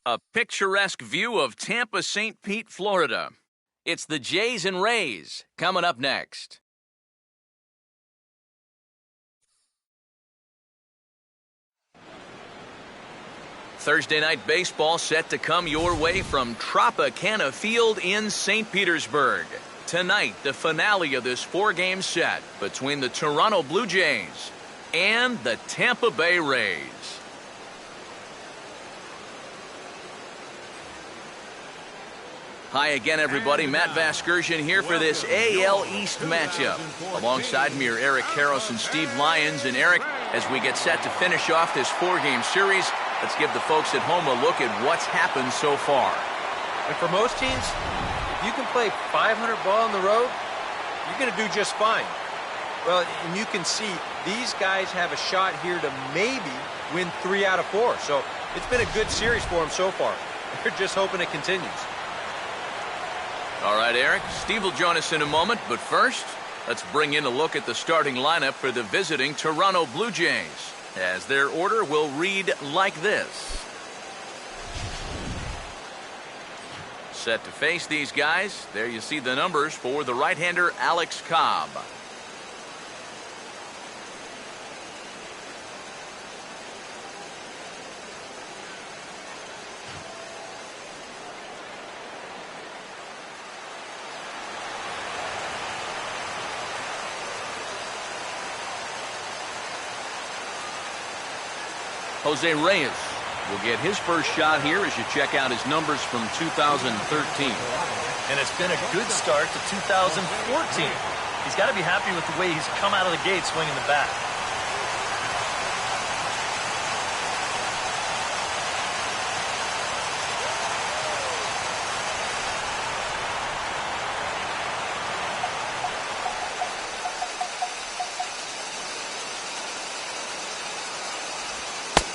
A picturesque view of Tampa St. Pete, Florida. It's the Jays and Rays coming up next. Thursday night baseball set to come your way from Tropicana Field in St. Petersburg. Tonight, the finale of this four-game set between the Toronto Blue Jays and the Tampa Bay Rays. Hi again, everybody. Matt Vasgersian here for this AL East matchup. Alongside me are Eric Karros and Steve Lyons. And Eric, as we get set to finish off this four-game series, let's give the folks at home a look at what's happened so far. And for most teams, if you can play 500 ball on the road, you're going to do just fine. Well, and you can see these guys have a shot here to maybe win 3 out of 4. So it's been a good series for them so far. They're just hoping it continues. All right, Eric. Steve will join us in a moment, but first, let's bring in a look at the starting lineup for the visiting Toronto Blue Jays, as their order will read like this. Set to face these guys. There you see the numbers for the right-hander Alex Cobb. Jose Reyes will get his first shot here as you check out his numbers from 2013. And it's been a good start to 2014. He's got to be happy with the way he's come out of the gate swinging the bat.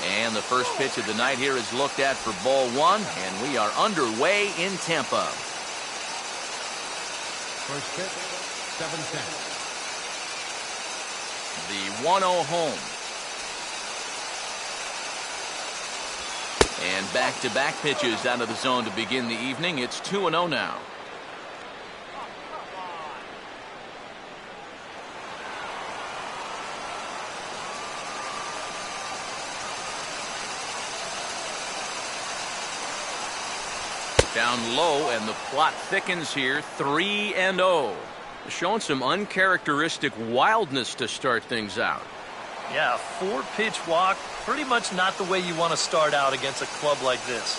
And the first pitch of the night here is looked at for ball one, and we are underway in Tampa. First pitch, 7-10. The 1-0 home. And back-to-back pitches out of the zone to begin the evening. It's 2-0 now. Down low, and the plot thickens here, 3-0. Showing some uncharacteristic wildness to start things out. Yeah, a 4-pitch walk, pretty much not the way you want to start out against a club like this.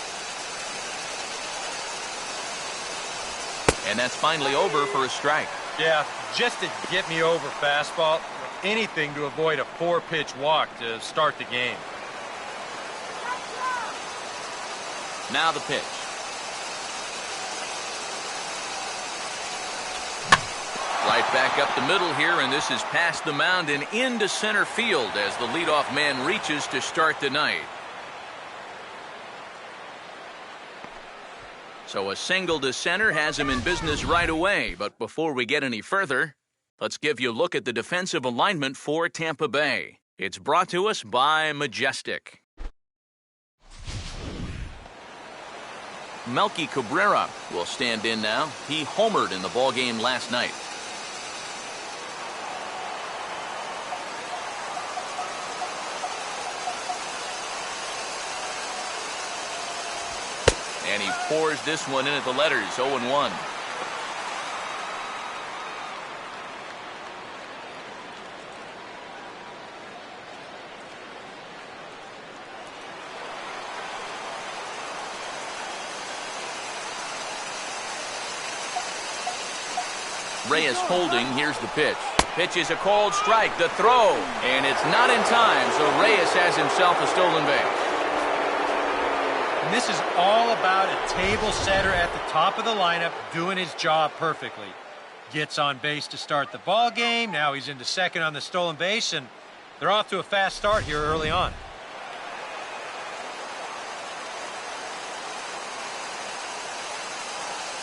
And that's finally over for a strike. Yeah, just to get me over fastball, anything to avoid a 4-pitch walk to start the game. Now the pitch. Right back up the middle here, and this is past the mound and into center field as the leadoff man reaches to start the night. So a single to center has him in business right away. But before we get any further, let's give you a look at the defensive alignment for Tampa Bay. It's brought to us by Majestic. Melky Cabrera will stand in now. He homered in the ballgame last night. And he pours this one in at the letters, 0-1. Reyes holding, here's the pitch. Pitch is a called strike, the throw, and it's not in time, so Reyes has himself a stolen base. And this is all about a table setter at the top of the lineup doing his job perfectly. Gets on base to start the ball game. Now he's into second on the stolen base, and they're off to a fast start here early on.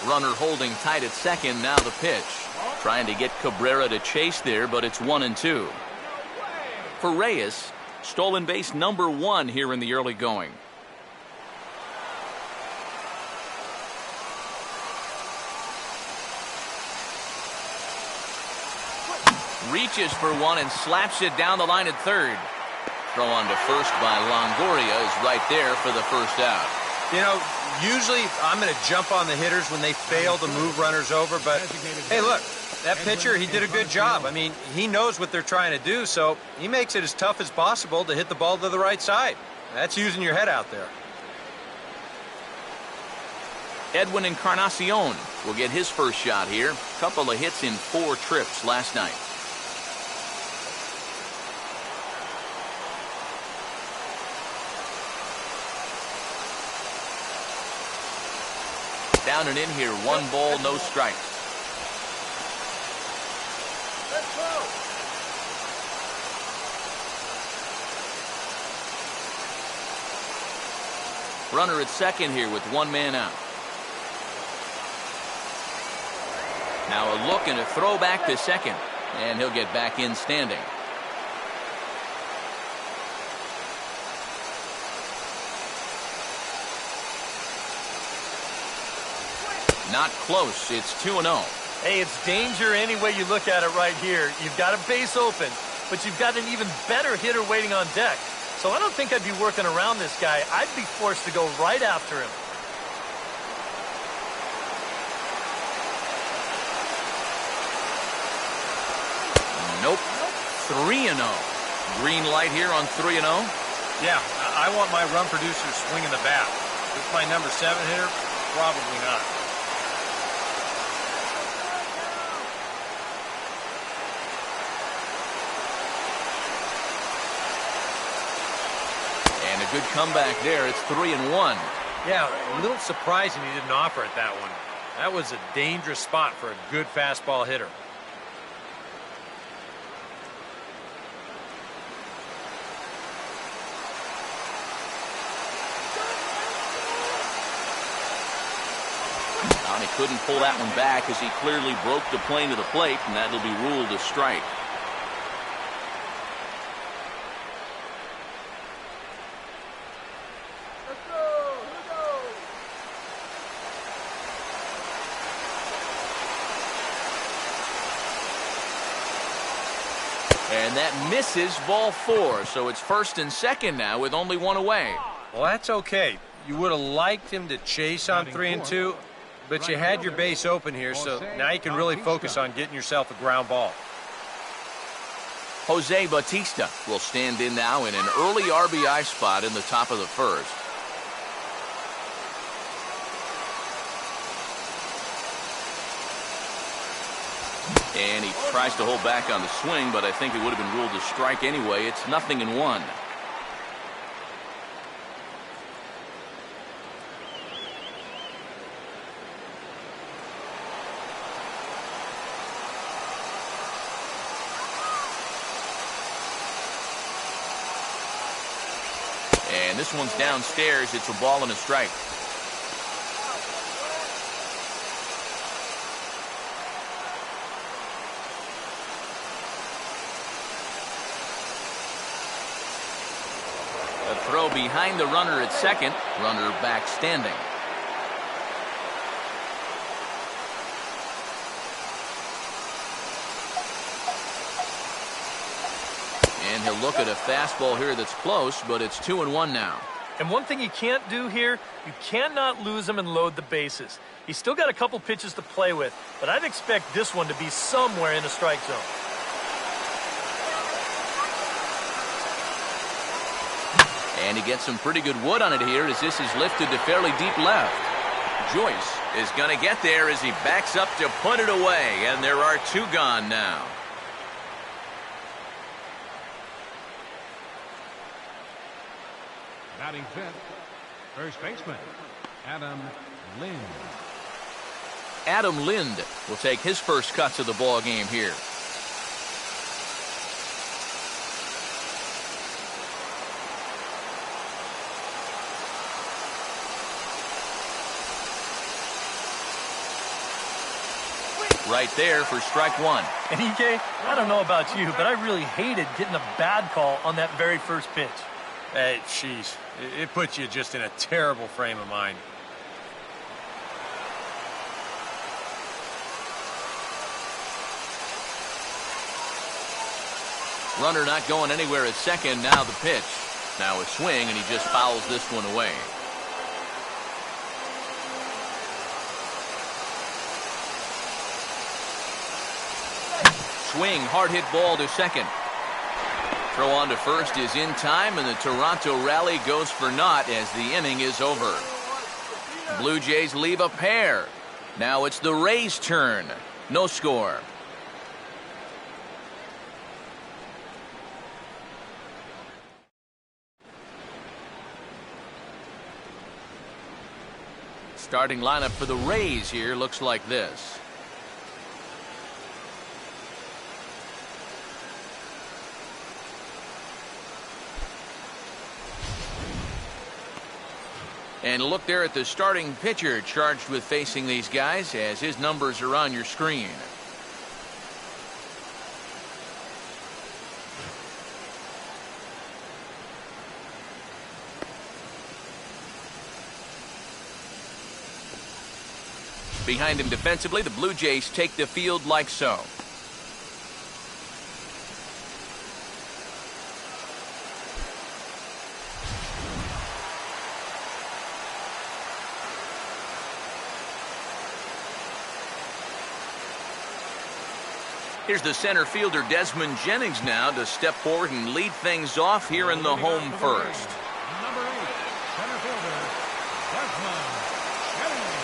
Runner holding tight at second, now the pitch. Trying to get Cabrera to chase there, but it's 1-2. For Reyes, stolen base number 1 here in the early going. Reaches for one and slaps it down the line at third. Throw on to first by Longoria is right there for the first out. You know, usually I'm going to jump on the hitters when they fail to move runners over, but hey, look, that pitcher, he did a good job. I mean, he knows what they're trying to do, so he makes it as tough as possible to hit the ball to the right side. That's using your head out there. Edwin Encarnacion will get his first shot here. Couple of hits in 4 trips last night. Down and in here, 1 ball, no strikes. Let's go. Runner at second here with 1 man out. Now a look and a throw back to second. And he'll get back in standing. Not close. It's 2-0. Hey, it's danger any way you look at it right here. You've got a base open, but you've got an even better hitter waiting on deck. So I don't think I'd be working around this guy. I'd be forced to go right after him. Nope. 3-0. Green light here on 3-0. Yeah, I want my run producer swinging the bat. With my number 7 hitter, probably not. And a good comeback there. It's 3-1. Yeah, a little surprising he didn't offer it that one. That was a dangerous spot for a good fastball hitter. He couldn't pull that one back as he clearly broke the plane to the plate, and that'll be ruled a strike. Let's go! Let's go! And that misses, ball 4. So it's first and second now with only 1 away. Well, that's okay. You would have liked him to chase on 3 and 2. But you had your base open here, so now you can really focus on getting yourself a ground ball. Jose Bautista will stand in now in an early RBI spot in the top of the first. And he tries to hold back on the swing, but I think it would have been ruled a strike anyway. It's 0-1. And this one's downstairs. It's a ball and a strike. A throw behind the runner at second. Runner back standing. And he'll look at a fastball here that's close, but it's 2-1 now. And one thing you can't do here, you cannot lose him and load the bases. He's still got a couple pitches to play with, but I'd expect this one to be somewhere in the strike zone. And he gets some pretty good wood on it here as this is lifted to fairly deep left. Joyce is going to get there as he backs up to put it away, and there are 2 gone now. Batting fifth, first baseman, Adam Lind. Adam Lind will take his first cuts of the ball game here. Right there for strike 1. And EK, I don't know about you, but I really hated getting a bad call on that very first pitch. Hey, jeez. It puts you just in a terrible frame of mind. Runner not going anywhere at second. Now the pitch. Now a swing, and he just fouls this one away. Swing, hard hit ball to second. Throw on to first is in time, and the Toronto rally goes for naught as the inning is over. Blue Jays leave a pair. Now it's the Rays' turn. No score. Starting lineup for the Rays here looks like this. And look there at the starting pitcher charged with facing these guys, as his numbers are on your screen. Behind him defensively, the Blue Jays take the field like so. Here's the center fielder Desmond Jennings now to step forward and lead things off here in the home first. Number 8, center fielder, Desmond Jennings.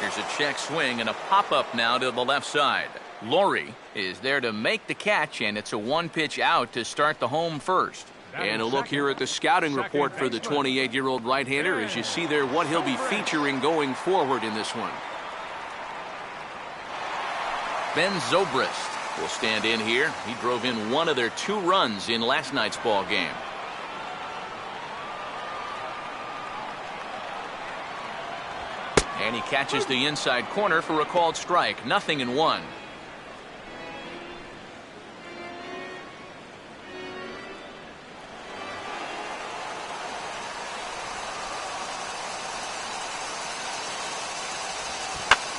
Here's a check swing and a pop-up now to the left side. Laurie is there to make the catch, and it's a one-pitch out to start the home first. And a look here at the scouting report for the 28-year-old right-hander as you see there what he'll be featuring going forward in this one. Ben Zobrist will stand in here. He drove in one of their 2 runs in last night's ball game. And he catches the inside corner for a called strike. 0-1.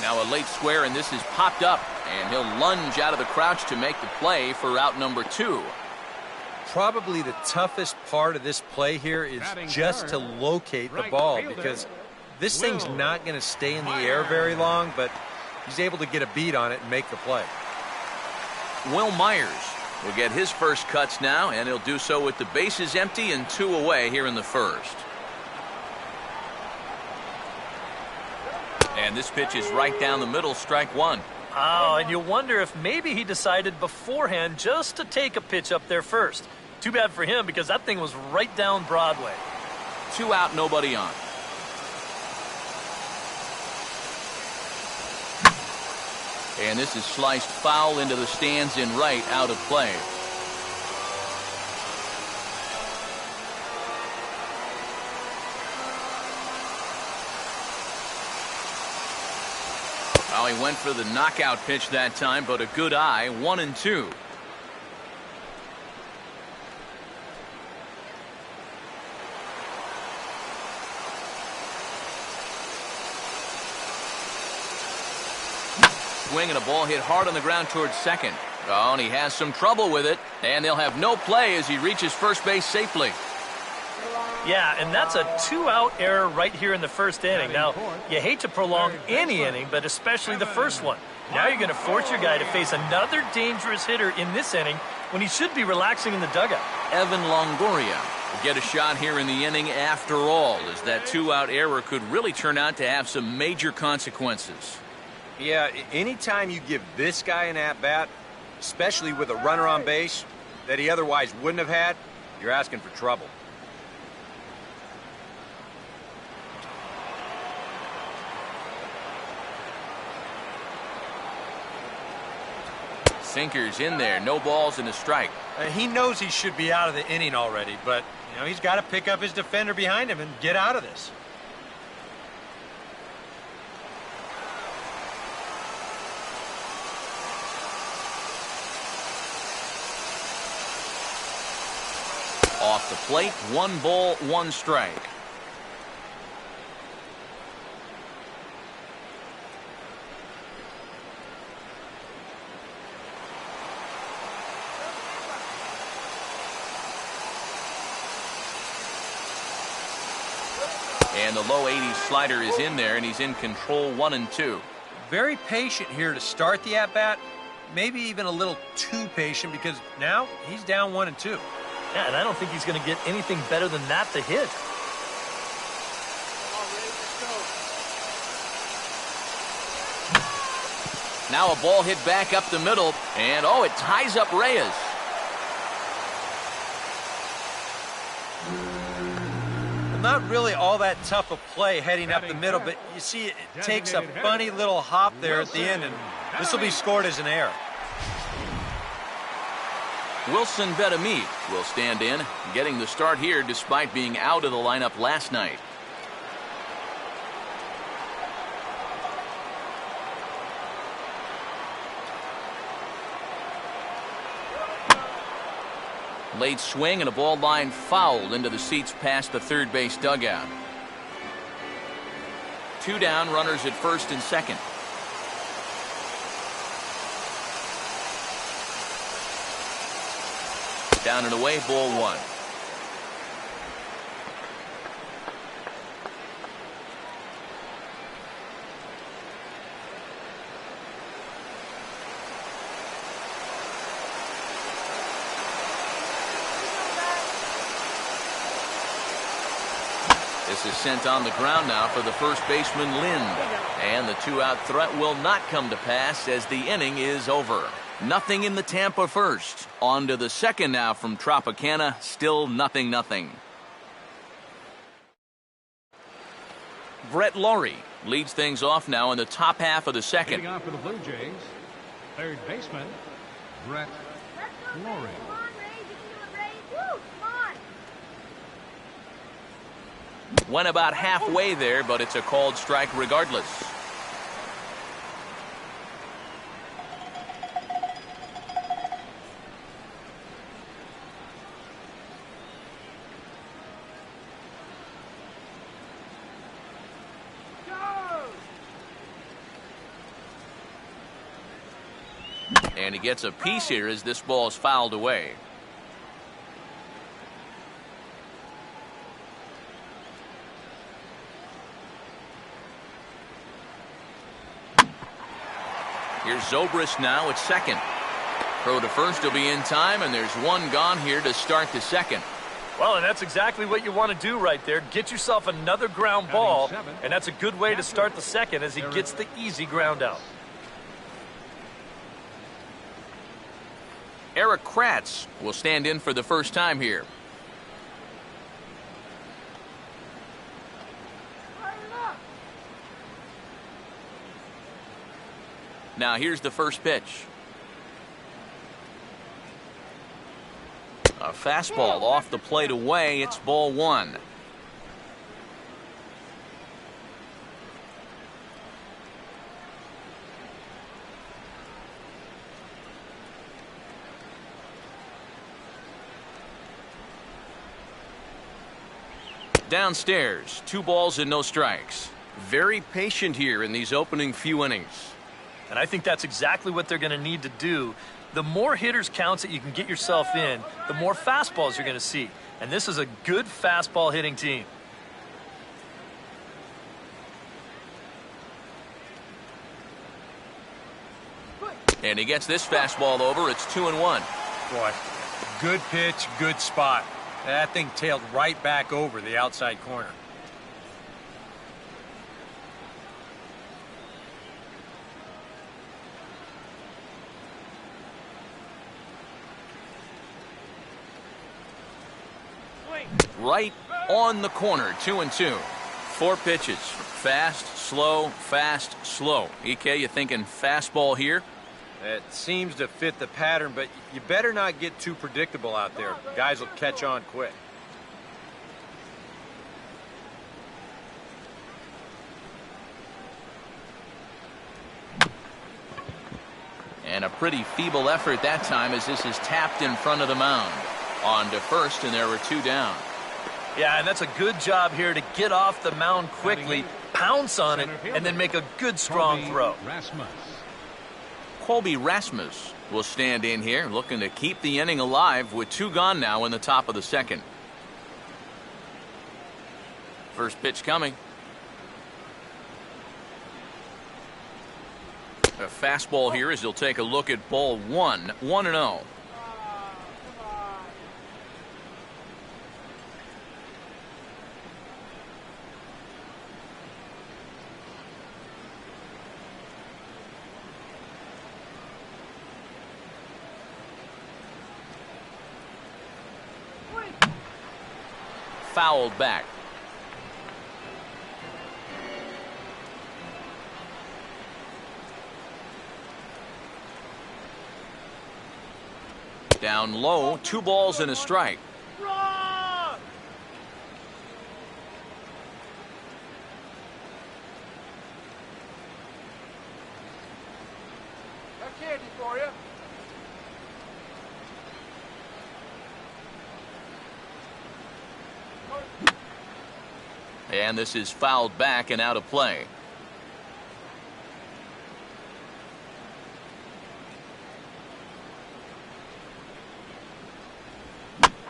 Now a late square, and this is popped up, and he'll lunge out of the crouch to make the play for out number 2. Probably the toughest part of this play here is just to locate the ball, because this thing's not going to stay in the air very long, but he's able to get a beat on it and make the play. Will Myers will get his first cuts now, and he'll do so with the bases empty and 2 away here in the first. And this pitch is right down the middle, strike 1. Oh, and you wonder if maybe he decided beforehand just to take a pitch up there first. Too bad for him, because that thing was right down Broadway. 2 out, nobody on. And this is sliced foul into the stands in right, out of play. Well, he went for the knockout pitch that time, but a good eye. 1-2. Swing and a ball hit hard on the ground towards second. Oh, and he has some trouble with it, and they'll have no play as he reaches first base safely. Yeah, and that's a 2-out error right here in the first inning. Now, you hate to prolong any inning, but especially the first one. Now you're going to force your guy to face another dangerous hitter in this inning when he should be relaxing in the dugout. Evan Longoria will get a shot here in the inning after all, as that 2-out error could really turn out to have some major consequences. Yeah, anytime you give this guy an at-bat, especially with a runner on base that he otherwise wouldn't have had, you're asking for trouble. Sinker's in there, no balls and a strike. He knows he should be out of the inning already, but he's got to pick up his defender behind him and get out of this. Off the plate, 1 ball, 1 strike. And the low 80s slider is in there, and he's in control 1-2. Very patient here to start the at-bat. Maybe even a little too patient because now he's down 1-2. Yeah, and I don't think he's going to get anything better than that to hit. Now a ball hit back up the middle, and oh, it ties up Reyes. Not really all that tough a play heading up the middle, but you see it takes a funny little hop there at the end, and this will be scored as an error. Wilson Betemit will stand in, getting the start here despite being out of the lineup last night. Late swing and a ball line fouled into the seats past the third base dugout. 2 down, runners at first and second. Down and away, ball 1. This is sent on the ground now for the first baseman, Lind. And the 2-out threat will not come to pass as the inning is over. Nothing in the Tampa first. On to the second now from Tropicana. Still 0-0. Brett Laurie leads things off now in the top half of the second. Leading off for the Blue Jays, third baseman, Brett Laurie. Went about halfway there, but it's a called strike regardless. And he gets a piece here as this ball is fouled away. Here's Zobrist now at second. Throw to first will be in time, and there's one gone here to start the second. Well, and that's exactly what you want to do right there. Get yourself another ground ball, and that's a good way to start the second as he gets the easy ground out. Eric Kratz will stand in for the first time here. Now here's the first pitch. A fastball off the plate away. It's ball 1. Downstairs, 2 balls and no strikes. Very patient here in these opening few innings. And I think that's exactly what they're going to need to do. The more hitters counts that you can get yourself in, the more fastballs you're going to see. And this is a good fastball hitting team. And he gets this fastball over. It's 2-1. Boy, good pitch, good spot. That thing tailed right back over the outside corner. Right on the corner, 2-2. 4 pitches. Fast, slow, fast, slow. EK, you thinking fastball here? It seems to fit the pattern, but you better not get too predictable out there. Guys will catch on quick. And a pretty feeble effort that time as this is tapped in front of the mound. On to first, and there were 2 down. Yeah, and that's a good job here to get off the mound quickly, pounce on it, and then make a good, strong throw. Colby Rasmus will stand in here, looking to keep the inning alive with 2 gone now in the top of the second. First pitch coming. A fastball here as he'll take a look at ball one. 1-0. Fouled back. Down low, 2 balls and a strike. Got candy for you. And this is fouled back and out of play.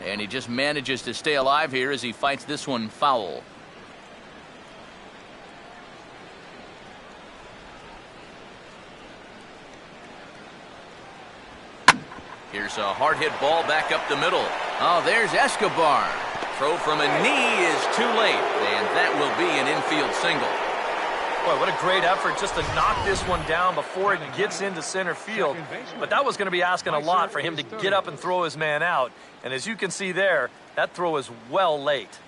And he just manages to stay alive here as he fights this one foul. Here's a hard hit ball back up the middle. Oh, there's Escobar. Throw from a knee is too late, and that will be an infield single. Boy, what a great effort just to knock this one down before it gets into center field. But that was going to be asking a lot for him to get up and throw his man out. And as you can see there, that throw is well late.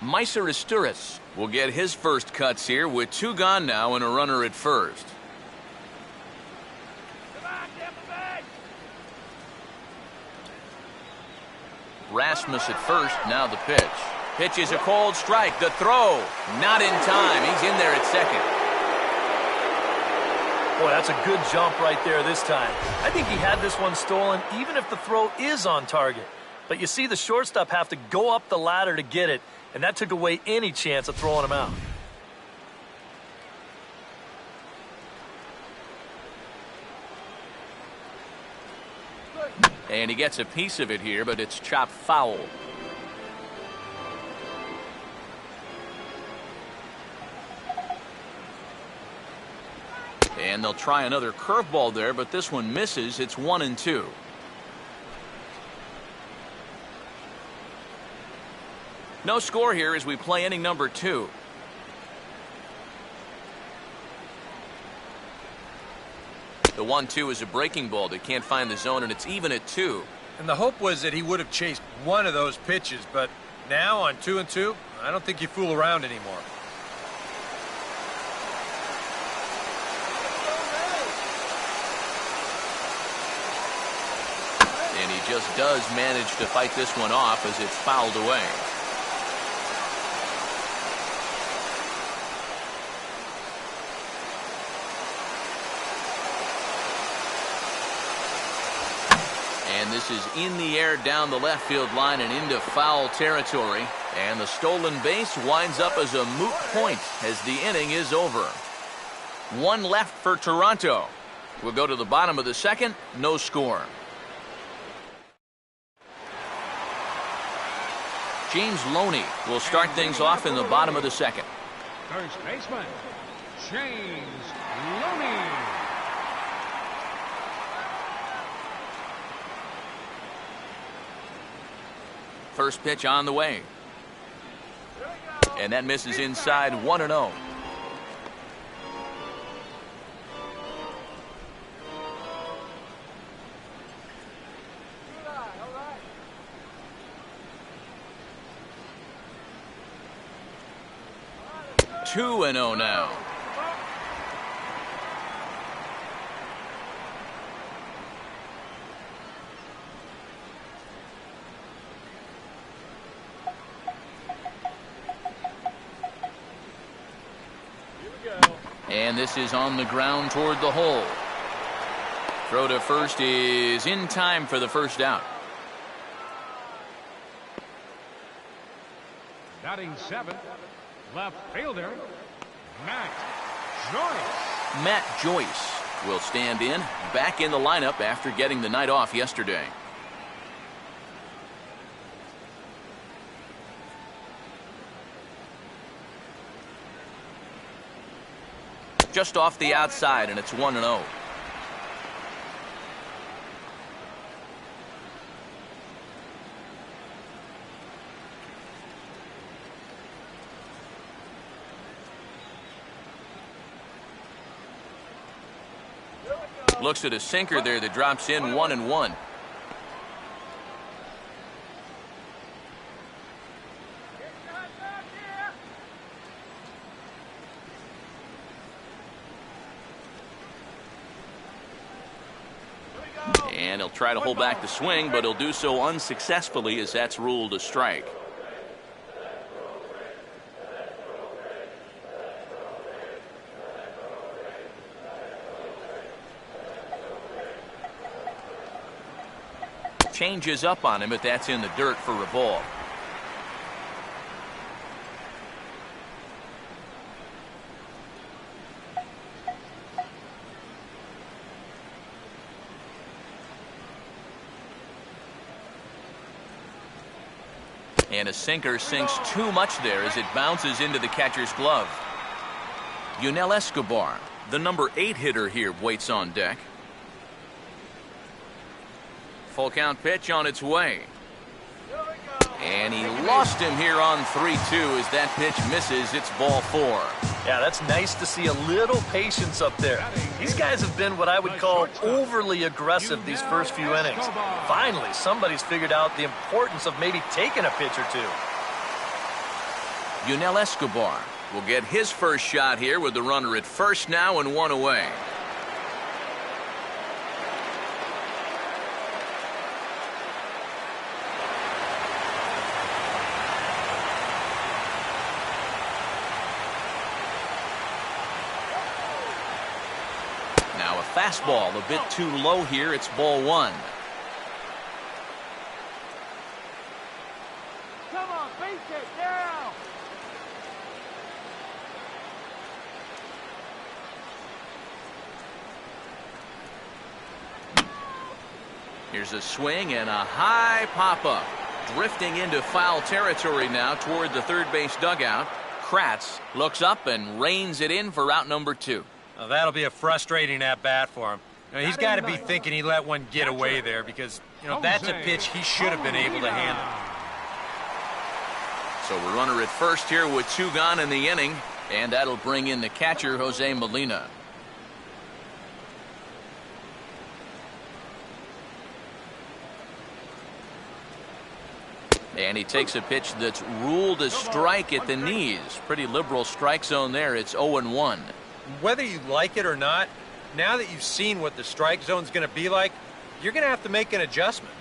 Meiser will get his first cuts here with 2 gone now and a runner at first. Rasmus at first, now the pitch. Pitch is a cold strike. The throw, not in time. He's in there at second. Boy, that's a good jump right there this time. I think he had this one stolen even if the throw is on target. But you see the shortstop have to go up the ladder to get it, and that took away any chance of throwing him out. And he gets a piece of it here, but it's chopped foul. And they'll try another curveball there, but this one misses. It's 1-2. No score here as we play inning number 2. The 1-2 is a breaking ball that can't find the zone, and it's even at 2. And the hope was that he would have chased one of those pitches, but now on 2-2, I don't think you fool around anymore. And he just does manage to fight this one off as it's fouled away. And this is in the air down the left field line and into foul territory. And the stolen base winds up as a moot point as the inning is over. 1 left for Toronto. We'll go to the bottom of the second. No score. James Loney will start things off in the bottom of the second. First baseman, James Loney. First pitch on the way. And that misses inside. 1-0. Two and 0 now. And this is on the ground toward the hole. Throw to first is in time for the first out. Batting 7th, Left fielder, Matt Joyce. Matt Joyce will stand in, back in the lineup after getting the night off yesterday. Just off the outside, and it's 1-0. Looks at a sinker there that drops in 1-1. And he'll try to hold back the swing, but he'll do so unsuccessfully as that's ruled a strike. Changes up on him, but that's in the dirt for a ball. And a sinker sinks too much there as it bounces into the catcher's glove. Yunel Escobar, the number 8 hitter here, waits on deck. Full count pitch on its way. And he lost him here on 3-2 as that pitch misses. It's ball 4. Yeah, that's nice to see a little patience up there. These guys have been what I would call overly aggressive these first few innings. Finally, somebody's figured out the importance of maybe taking a pitch or two. Yunel Escobar will get his first shot here with the runner at first now and 1 away. Fastball a bit too low here. It's ball 1. Come on, base it down. Here's a swing and a high pop-up. Drifting into foul territory now toward the third base dugout. Kratz looks up and reins it in for out number 2. Now, that'll be a frustrating at-bat for him. He's got to be thinking he let one get away there because, that's a pitch he should have been able to handle. So a runner at first here with 2 gone in the inning, and that'll bring in the catcher, Jose Molina. And he takes a pitch that's ruled a strike at the knees. Pretty liberal strike zone there. It's 0-1. Whether you like it or not, now that you've seen what the strike zone's going to be like, you're going to have to make an adjustment.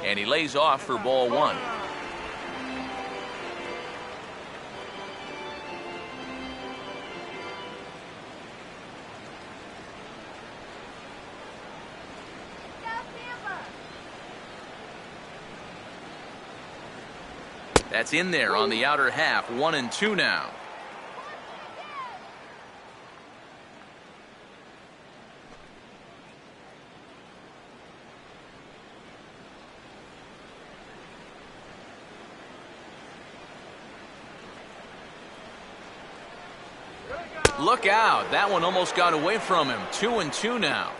And he lays off for ball 1. That's in there on the outer half. 1-2 now. Look out. That one almost got away from him. 2-2 now.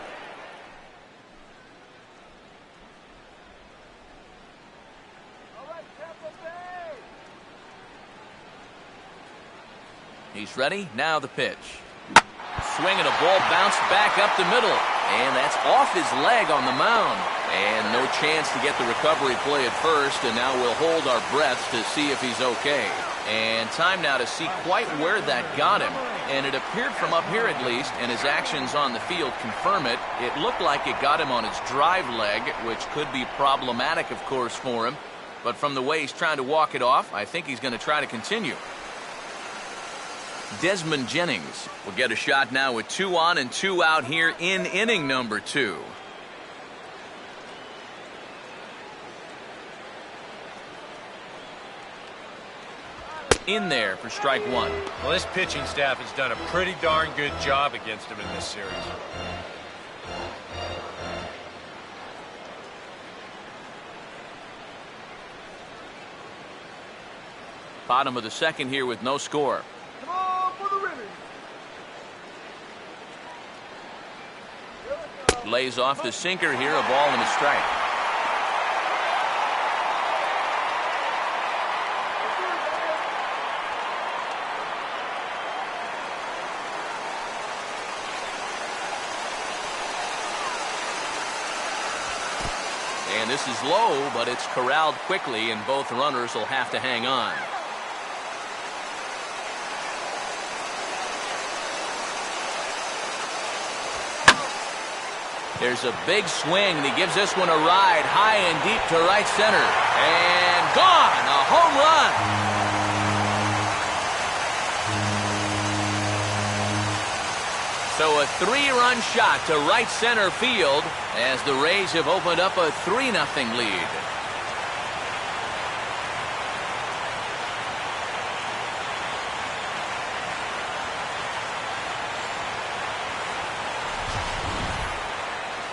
He's ready. Now the pitch. Swing and a ball bounced back up the middle. And that's off his leg on the mound. And no chance to get the recovery play at first. And now we'll hold our breaths to see if he's okay. And time now to see quite where that got him. And it appeared from up here at least, and his actions on the field confirm it. It looked like it got him on his drive leg, which could be problematic, of course, for him. But from the way he's trying to walk it off, I think he's going to try to continue. Desmond Jennings will get a shot now with 2 on and 2 out here in inning number 2. in there for strike one. Well, this pitching staff has done a pretty darn good job against him in this series. Bottom of the second here with no score. Come on for the ribbon. Lays off the sinker here, a ball and a strike. And this is low, but it's corralled quickly, and both runners will have to hang on. There's a big swing, and he gives this one a ride high and deep to right center. And gone! A home run! So a 3-run shot to right center field as the Rays have opened up a 3-0 lead.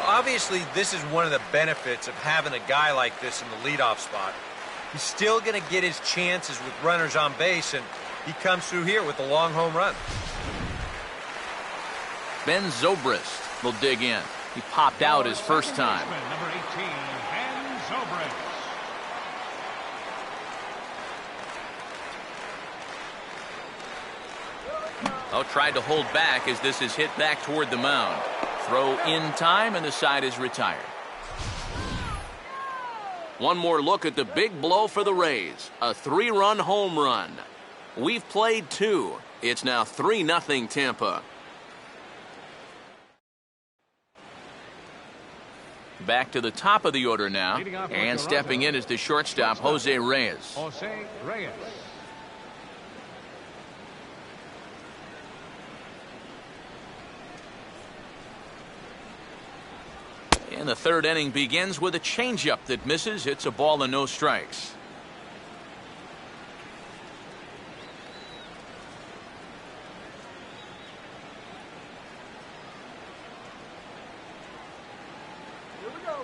Obviously, this is one of the benefits of having a guy like this in the leadoff spot. He's still going to get his chances with runners on base, and he comes through here with a long home run. Ben Zobrist will dig in. He popped out his first time. Number 18, Ben Zobrist. Oh, tried to hold back as this is hit back toward the mound. Throw in time, and the side is retired. One more look at the big blow for the Rays. A 3-run home run. We've played 2. It's now 3-0 Tampa. Back to the top of the order now. And stepping in is the shortstop, Jose Reyes. Jose Reyes. And the third inning begins with a changeup that misses. It's a ball and no strikes. Here we go.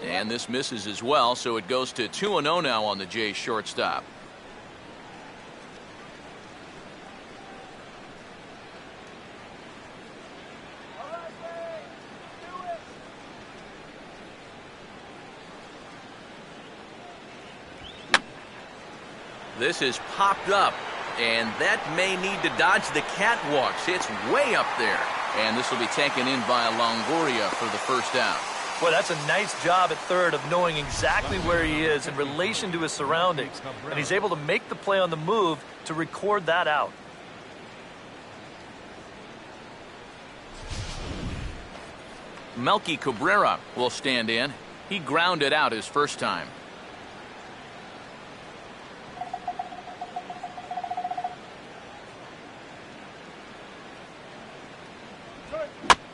And this misses as well, so it goes to 2-0 now on the Jays shortstop. This is popped up, and that may need to dodge the catwalks. It's way up there, and this will be taken in by Longoria for the first out. Boy, that's a nice job at third of knowing exactly where he is in relation to his surroundings, and he's able to make the play on the move to record that out. Melky Cabrera will stand in. He grounded out his first time.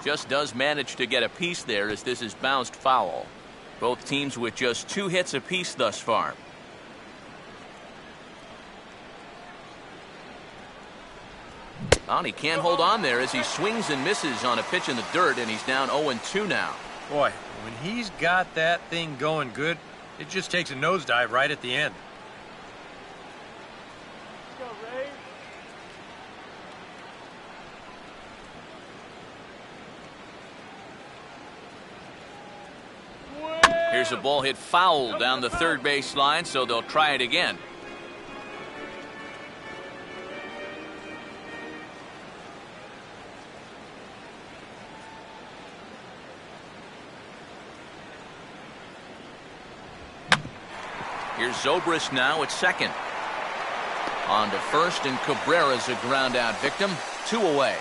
Just does manage to get a piece there as this is bounced foul. Both teams with just 2 hits apiece thus far. Oh, and he can't hold on there as he swings and misses on a pitch in the dirt, and he's down 0-2 now. Boy, when he's got that thing going good, it just takes a nosedive right at the end. Let's go, Ray. Here's a ball hit foul down the third base line, so they'll try it again. Here's Zobrist now at second. On to first, and Cabrera's a ground out victim. 2 away.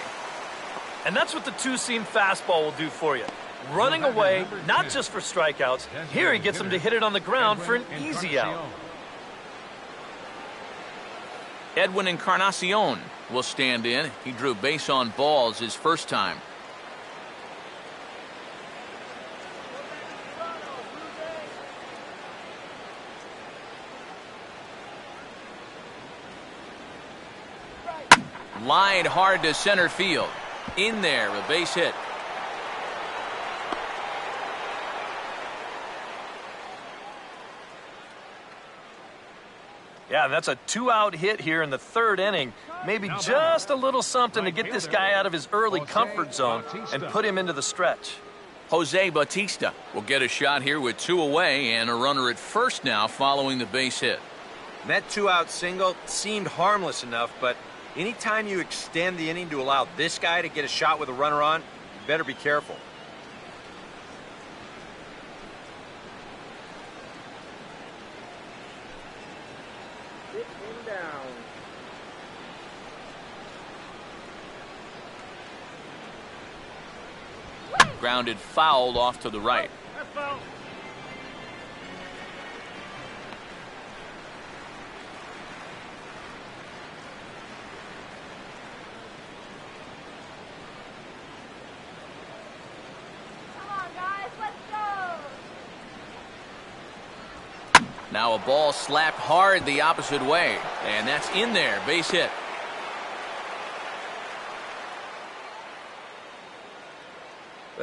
And that's what the two-seam fastball will do for you. Running away, not just for strikeouts. Here he gets him to hit it on the ground for an easy out. Edwin Encarnacion will stand in. He drew base on balls his first time. Lined hard to center field. In there, a base hit. Yeah, that's a 2-out hit here in the 3rd inning. Maybe just a little something to get this guy out of his early comfort zone and put him into the stretch. Jose Bautista will get a shot here with 2 away and a runner at first now following the base hit. And that 2-out single seemed harmless enough, but anytime you extend the inning to allow this guy to get a shot with a runner on, you better be careful. Grounded foul off to the right. That's foul. Come on, guys, let's go. Now a ball slapped hard the opposite way, and that's in there, base hit.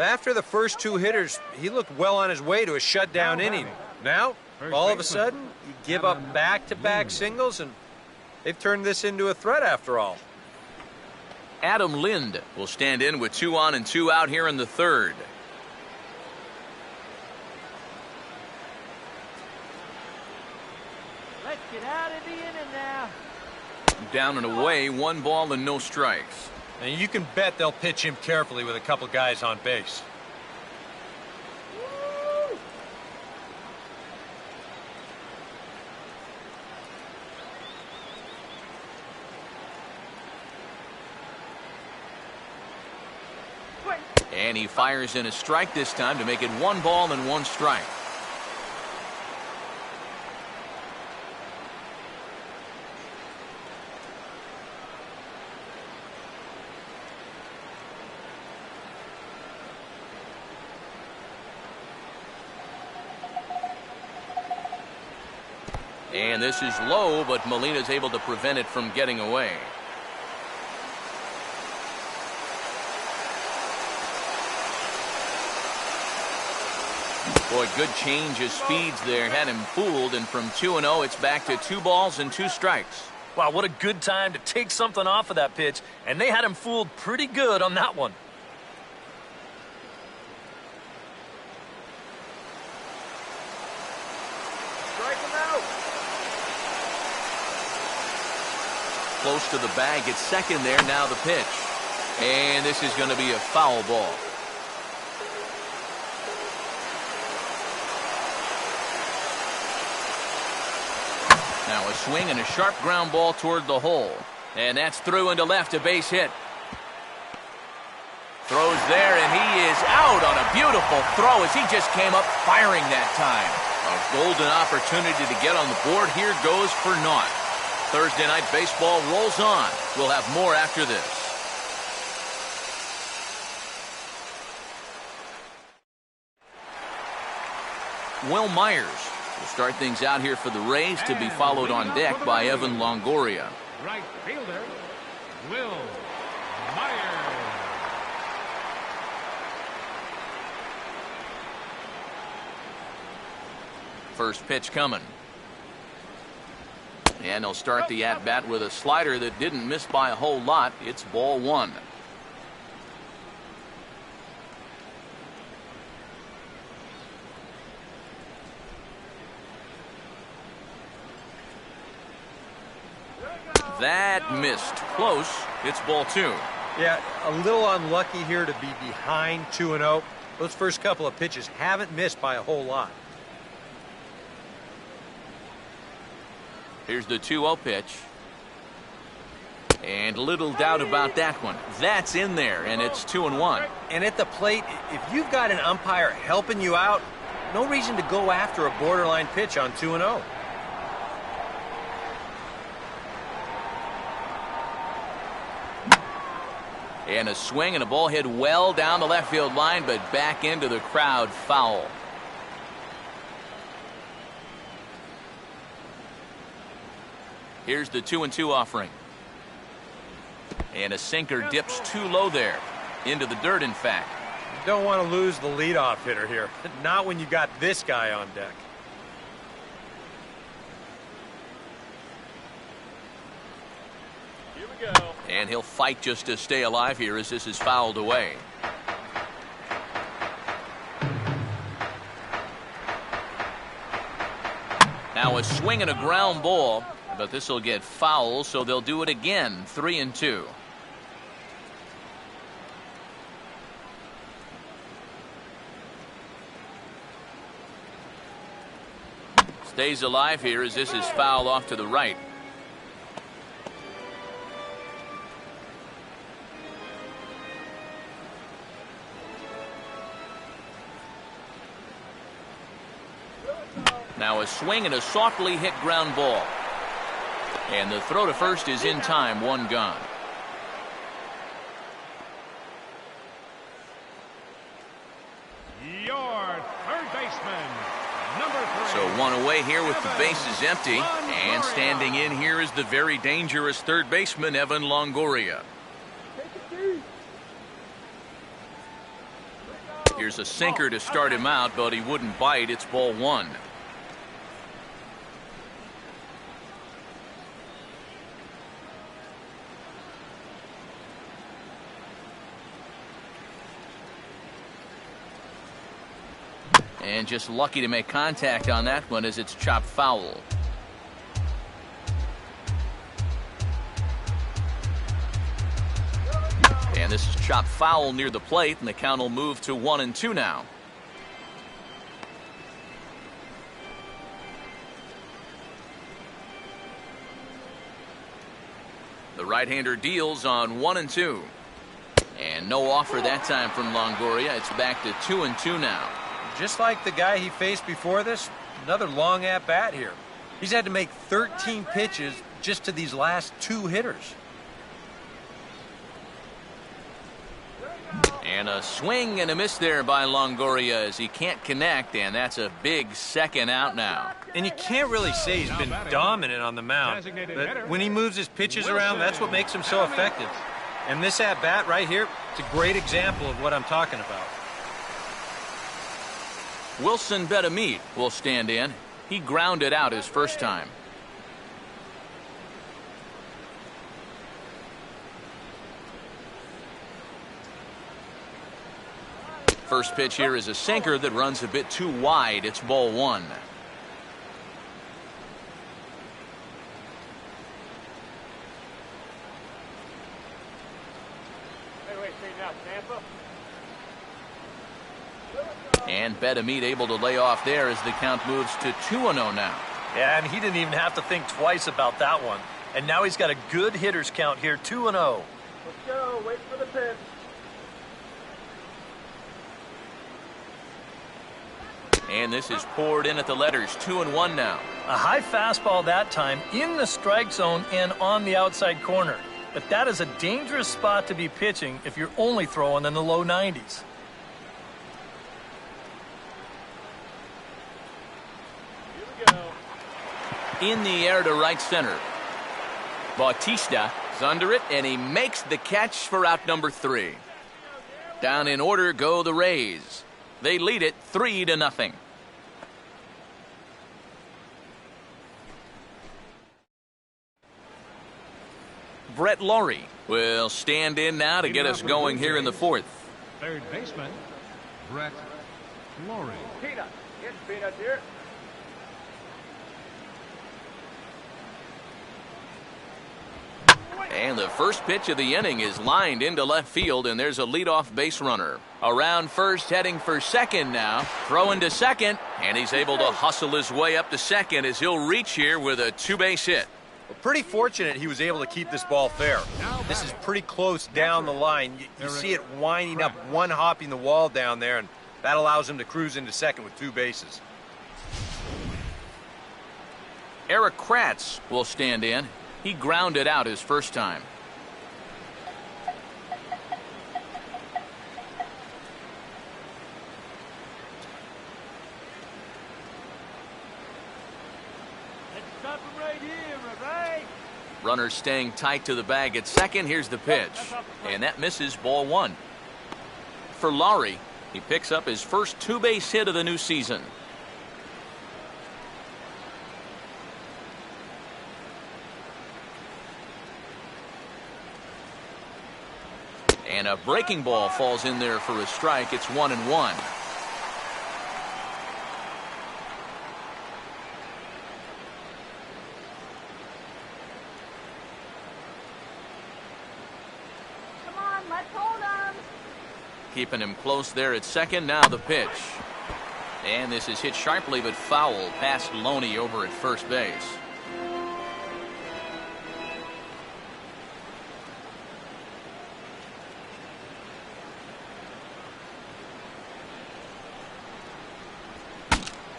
After the first 2 hitters, he looked well on his way to a shutdown inning. Now, all of a sudden, you give up back-to-back singles, and they've turned this into a threat after all. Adam Lind will stand in with 2 on and 2 out here in the 3rd. Let's get out of the inning now. Down and away, 1 ball and no strikes. And you can bet they'll pitch him carefully with a couple guys on base. And he fires in a strike this time to make it 1 ball and 1 strike. And this is low, but Molina's able to prevent it from getting away. Boy, good change of speeds there. Had him fooled, and from 2-0, it's back to 2 balls and 2 strikes. Wow, what a good time to take something off of that pitch, and they had him fooled pretty good on that one. Strike him out. Close to the bag at second there. Now the pitch. And this is going to be a foul ball. Now a swing and a sharp ground ball toward the hole. And that's through into left, a base hit. Throws there, and he is out on a beautiful throw as he just came up firing that time. A golden opportunity to get on the board here goes for naught. Thursday Night Baseball rolls on. We'll have more after this. Will Myers will start things out here for the Rays, to be followed on deck by Evan Longoria. Right fielder, Will Myers. First pitch coming. And they'll start the at-bat with a slider that didn't miss by a whole lot. It's ball 1. That missed. Close. It's ball 2. Yeah, a little unlucky here to be behind 2-0. Those first couple of pitches haven't missed by a whole lot. Here's the 2-0 pitch. And little doubt about that one. That's in there, and it's 2-1. And at the plate, if you've got an umpire helping you out, no reason to go after a borderline pitch on 2-0. And a swing and a ball hit well down the left field line, but back into the crowd, foul. Here's the 2-2 offering. And a sinker dips too low there. Into the dirt, in fact. You don't want to lose the leadoff hitter here. Not when you got this guy on deck. Here we go. And he'll fight just to stay alive here as this is fouled away. Now a swing and a ground ball, but this will get foul, so they'll do it again. 3-2. Stays alive here as this is fouled off to the right. Now a swing and a softly hit ground ball. And the throw to first is in time, one gone. Your third baseman, number 3. So one away here with the bases empty. And standing in here is the very dangerous third baseman, Evan Longoria. Here's a sinker to start him out, but he wouldn't bite. It's ball 1. And just lucky to make contact on that one as it's chopped foul. And this is chopped foul near the plate, and the count will move to 1-2 now. The right-hander deals on 1-2. And no offer that time from Longoria. It's back to 2-2 now. Just like the guy he faced before this, another long at-bat here. He's had to make 13 pitches just to these last 2 hitters. And a swing and a miss there by Longoria as he can't connect, and that's a big second out now. And you can't really say he's been dominant on the mound, but when he moves his pitches around, that's what makes him so effective. And this at-bat right here, it's a great example of what I'm talking about. Wilson Betamit will stand in. He grounded out his first time. First pitch here is a sinker that runs a bit too wide. It's ball 1. And Betamit able to lay off there as the count moves to 2-0 now. Yeah, and he didn't even have to think twice about that one. And now he's got a good hitters count here, 2-0. Let's go. Wait for the pitch. And this is poured in at the letters, 2-1 now. A high fastball that time in the strike zone and on the outside corner. But that is a dangerous spot to be pitching if you're only throwing in the low 90s. In the air to right center. Bautista is under it, and he makes the catch for out number 3. Down in order go the Rays. They lead it 3-0. Brett Laurie will stand in now to get us going here in the 4th. Third baseman, Brett Laurie. Peanut. It's Peanut here. And the first pitch of the inning is lined into left field, and there's a leadoff base runner. Around first, heading for second now. Throwing to second, and he's able to hustle his way up to second as he'll reach here with a 2-base hit. Well, pretty fortunate he was able to keep this ball fair. This is pretty close down the line. You see it winding up, one-hopping the wall down there, and that allows him to cruise into second with 2 bases. Eric Kratz will stand in. He grounded out his first time. Let's stop him right here, Ray. Runner staying tight to the bag at second. Here's the pitch. And that misses, ball one. For Laurie, he picks up his first two-base hit of the new season. And a breaking ball falls in there for a strike. It's 1-1. Come on, let's hold him. Keeping him close there at second. Now the pitch. And this is hit sharply but foul past Loney over at first base.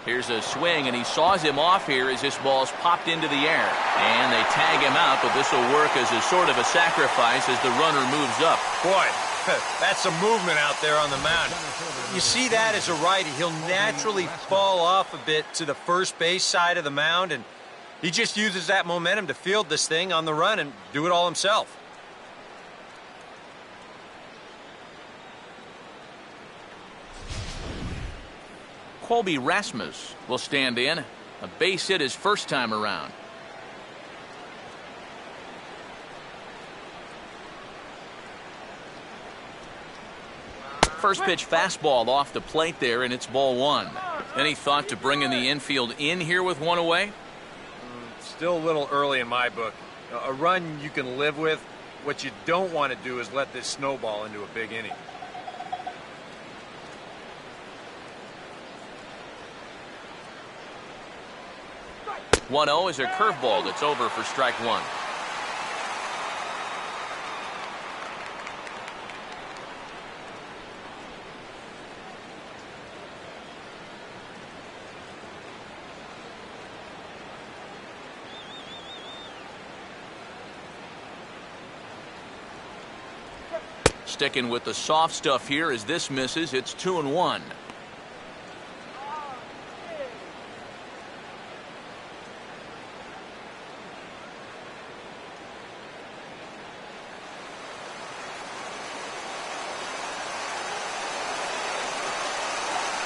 Here's a swing, and he saws him off here as this ball's popped into the air. And they tag him out, but this will work as a sort of a sacrifice as the runner moves up. Boy, that's some movement out there on the mound. You see that as a righty. He'll naturally fall off a bit to the first base side of the mound, and he just uses that momentum to field this thing on the run and do it all himself. Colby Rasmus will stand in. A base hit his first time around. First pitch fastball off the plate there, and it's ball one. Any thought to bringing the infield in here with one away? Still a little early in my book. A run you can live with. What you don't want to do is let this snowball into a big inning. 1-0 is a curveball that's over for strike one. Sticking with the soft stuff here as this misses. It's 2-1.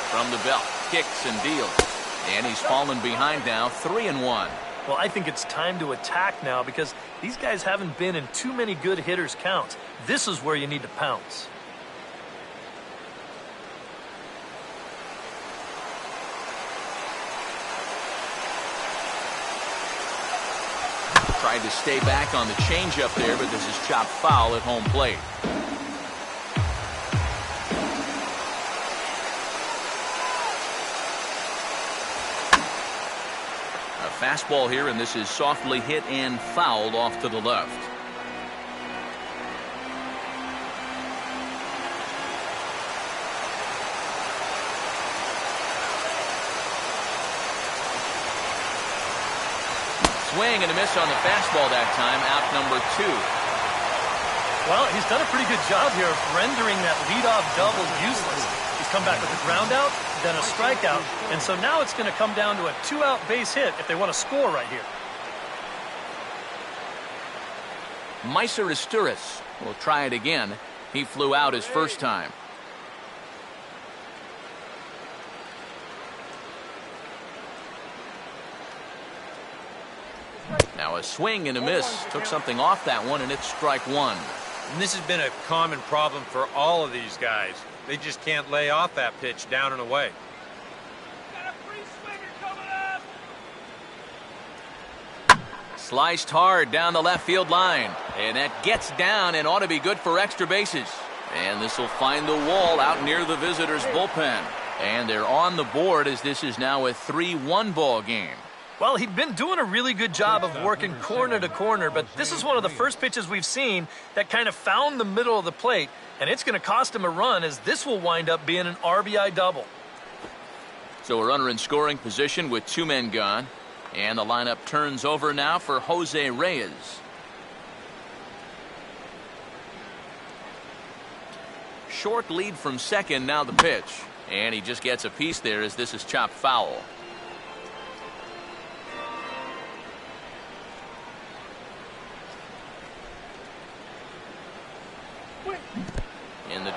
From the belt, kicks and deals. And he's fallen behind now, 3-1. Well, I think it's time to attack now because these guys haven't been in too many good hitters' counts. This is where you need to pounce. Tried to stay back on the changeup there, but this is chopped foul at home plate. Fastball here, and this is softly hit and fouled off to the left. Swing and a miss on the fastball that time, out number 2. Well, he's done a pretty good job here of rendering that leadoff double useless. He's come back with a ground out, then a strikeout, and so now it's going to come down to a 2-out base hit if they want to score right here. Meiser Isturis will try it again. He flew out his first time. Now a swing and a miss. Took something off that one, and it's strike one. And this has been a common problem for all of these guys. They just can't lay off that pitch down and away. Got a free swinger coming up. Sliced hard down the left field line. And that gets down and ought to be good for extra bases. And this will find the wall out near the visitors' bullpen. And they're on the board as this is now a 3-1 ball game. Well, he'd been doing a really good job of working corner to corner, but this is one of the first pitches we've seen that kind of found the middle of the plate, and it's going to cost him a run as this will wind up being an RBI double. So a runner in scoring position with 2 men gone, and the lineup turns over now for Jose Reyes. Short lead from second, now the pitch, and he just gets a piece there as this is chopped foul.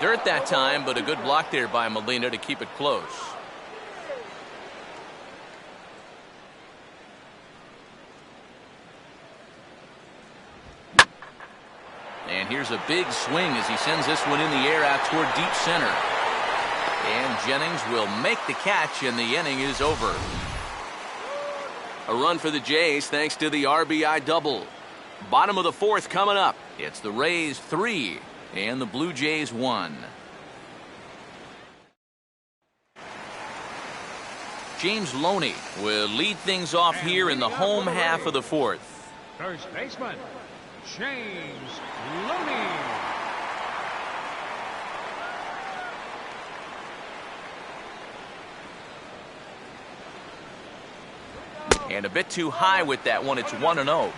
dirt that time, but a good block there by Molina to keep it close. And here's a big swing as he sends this one in the air out toward deep center. And Jennings will make the catch, and the inning is over. A run for the Jays thanks to the RBI double. Bottom of the fourth coming up. It's the Rays 3 and the Blue Jays 1. James Loney will lead things off here in the home half of the fourth. First baseman, James Loney. And a bit too high with that one. It's 1-0.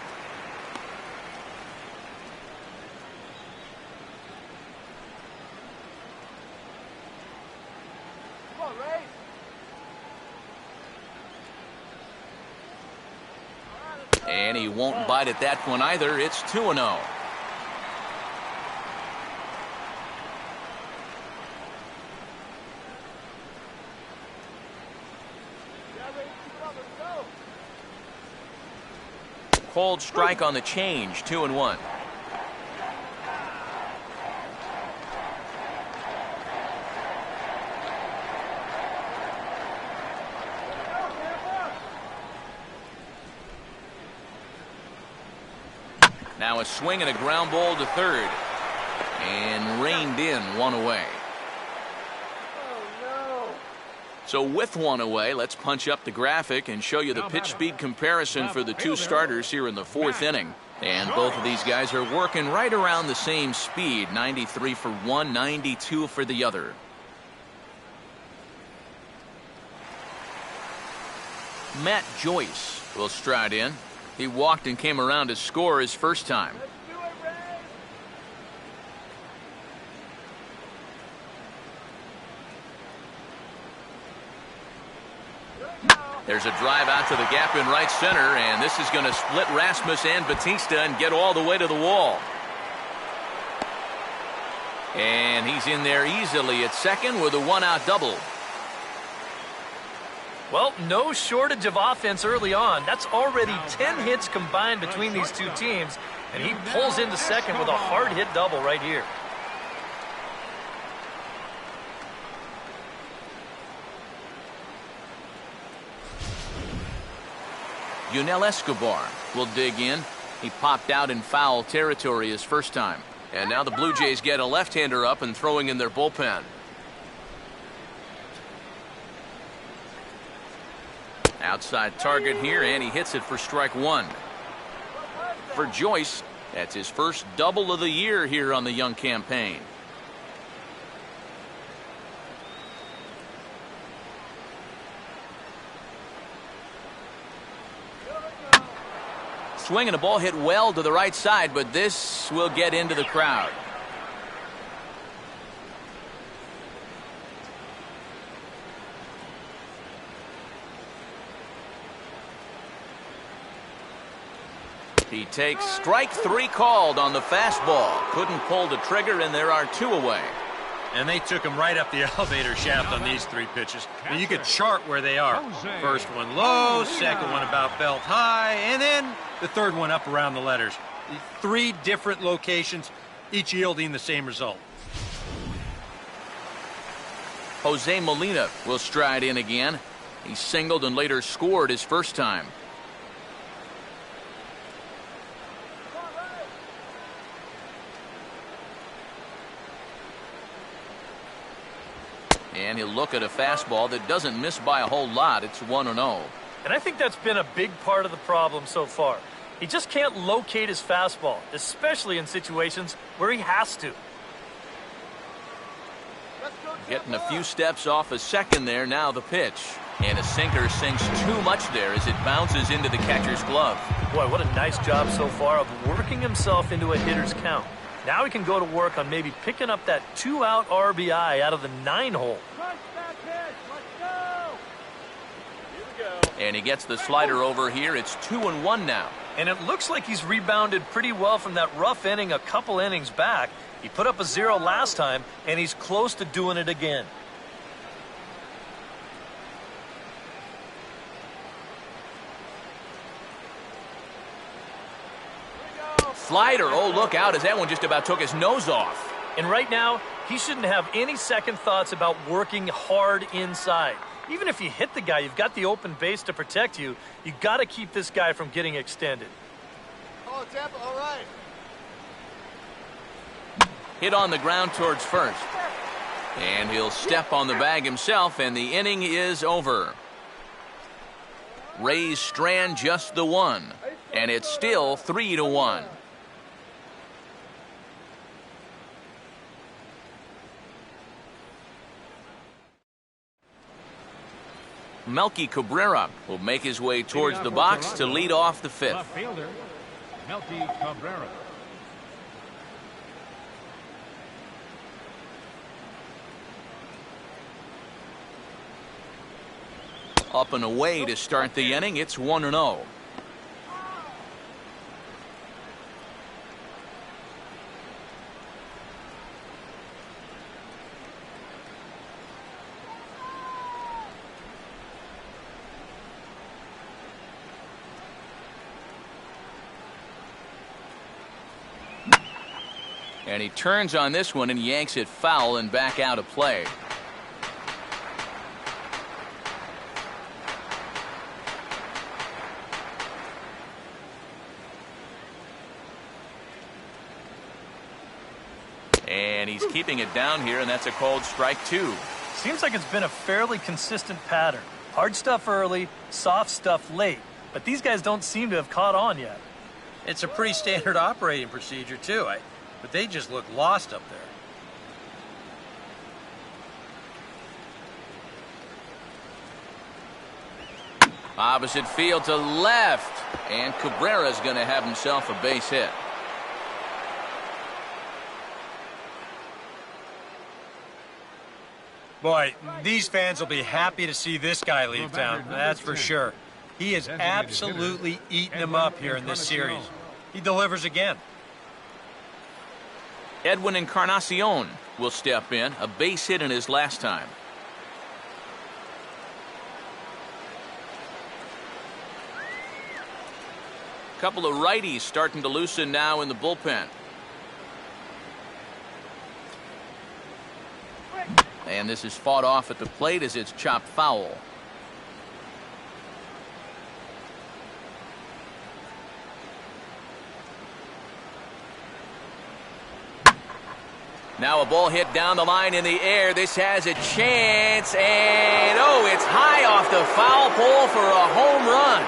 And he won't bite at that one either. It's 2-0. Cold strike on the change, 2-1. Now a swing and a ground ball to third. And reined in, one away. So with one away, let's punch up the graphic and show you the pitch speed comparison for the two starters here in the fourth inning. And both of these guys are working right around the same speed, 93 for one, 92 for the other. Matt Joyce will stride in. He walked and came around to score his first time. There's a drive out to the gap in right center, and this is going to split Rasmus and Batista and get all the way to the wall. And he's in there easily at second with a one-out double. Well, no shortage of offense early on. That's already 10 hits combined between these two teams, and he pulls into second with a hard-hit double right here. Yunel Escobar will dig in. He popped out in foul territory his first time. And now the Blue Jays get a left-hander up and throwing in their bullpen. Outside target here, and he hits it for strike one. For Joyce, that's his first double of the year here on the young campaign. Swinging a ball hit well to the right side, but this will get into the crowd. He takes strike three called on the fastball. Couldn't pull the trigger, and there are two away. And they took him right up the elevator shaft on these three pitches. And you could chart where they are. First one low, second one about belt high, and then the third one up around the letters. Three different locations, each yielding the same result. Jose Molina will stride in again. He singled and later scored his first time. And he'll look at a fastball that doesn't miss by a whole lot. It's 1-0. And I think that's been a big part of the problem so far. He just can't locate his fastball, especially in situations where he has to. Getting a few steps off a second there. Now the pitch. And a sinker sinks too much there as it bounces into the catcher's glove. Boy, what a nice job so far of working himself into a hitter's count. Now he can go to work on maybe picking up that 2-out RBI out of the 9-hole. And he gets the slider over here. It's 2-1 now. And it looks like he's rebounded pretty well from that rough inning a couple innings back. He put up a 0 last time, and he's close to doing it again. Slider, oh, look out, as that one just about took his nose off. And right now, he shouldn't have any second thoughts about working hard inside. Even if you hit the guy, you've got the open base to protect you. You got to keep this guy from getting extended. Oh, Tampa, all right. Hit on the ground towards first. And he'll step on the bag himself, and the inning is over. Rays strand just the one, and it's still 3-1. Melky Cabrera will make his way towards the box to lead off the fifth. Left fielder, Melky Cabrera. Up and away to start the inning. It's 1-0. And he turns on this one and yanks it foul and back out of play. And he's keeping it down here, and that's a called strike 2. Seems like it's been a fairly consistent pattern. Hard stuff early, soft stuff late. But these guys don't seem to have caught on yet. It's a pretty standard operating procedure, too. But they just look lost up there. Opposite field to left. And Cabrera's going to have himself a base hit. Boy, these fans will be happy to see this guy leave town. That's for sure. He has absolutely eaten them up here in this series. He delivers again. Edwin Encarnacion will step in, a base hit in his last time. Couple of righties starting to loosen now in the bullpen. And this is fought off at the plate as it's chopped foul. Now a ball hit down the line in the air. This has a chance, and oh, it's high off the foul pole for a home run.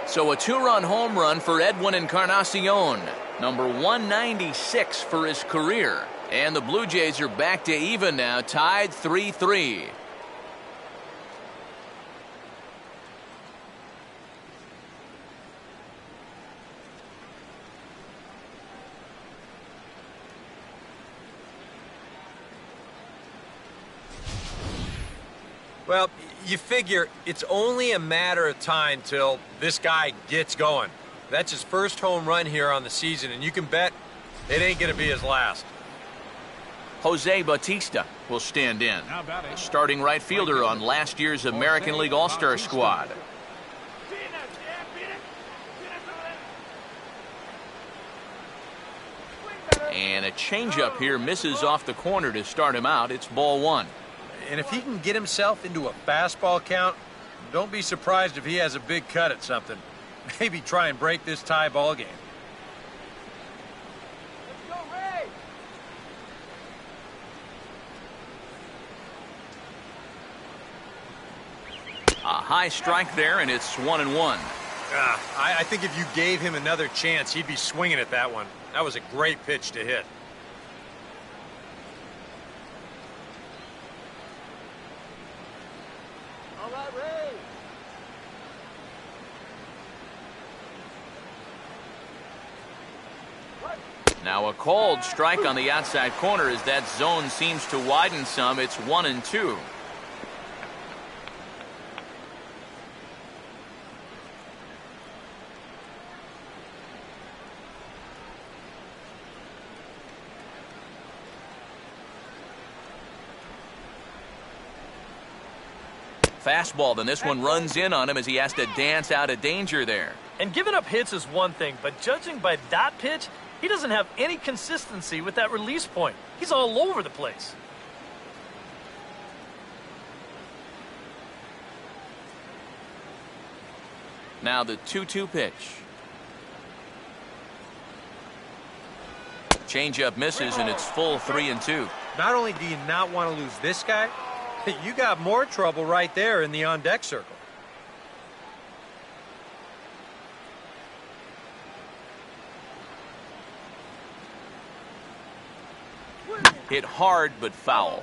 So a 2-run home run for Edwin Encarnacion, number 196 for his career. And the Blue Jays are back to even now, tied 3-3. Well, you figure it's only a matter of time till this guy gets going. That's his first home run here on the season, and you can bet it ain't going to be his last. Jose Bautista will stand in, the starting right fielder on last year's American League All-Star squad. And a changeup here misses off the corner to start him out. It's ball one. And if he can get himself into a fastball count, don't be surprised if he has a big cut at something. Maybe try and break this tie ball game. Let's go, Ray! A high strike there, and it's 1-1. I think if you gave him another chance, he'd be swinging at that one. That was a great pitch to hit. All right, Ray! Now a called strike on the outside corner as that zone seems to widen some. It's 1-2. fastball, then this one runs in on him as he has to dance out of danger there. And giving up hits is one thing, but judging by that pitch, he doesn't have any consistency with that release point. He's all over the place. Now the 2-2 pitch. Changeup misses, and it's full 3-2. Not only do you not want to lose this guy, you got more trouble right there in the on-deck circle. Hit hard, but foul.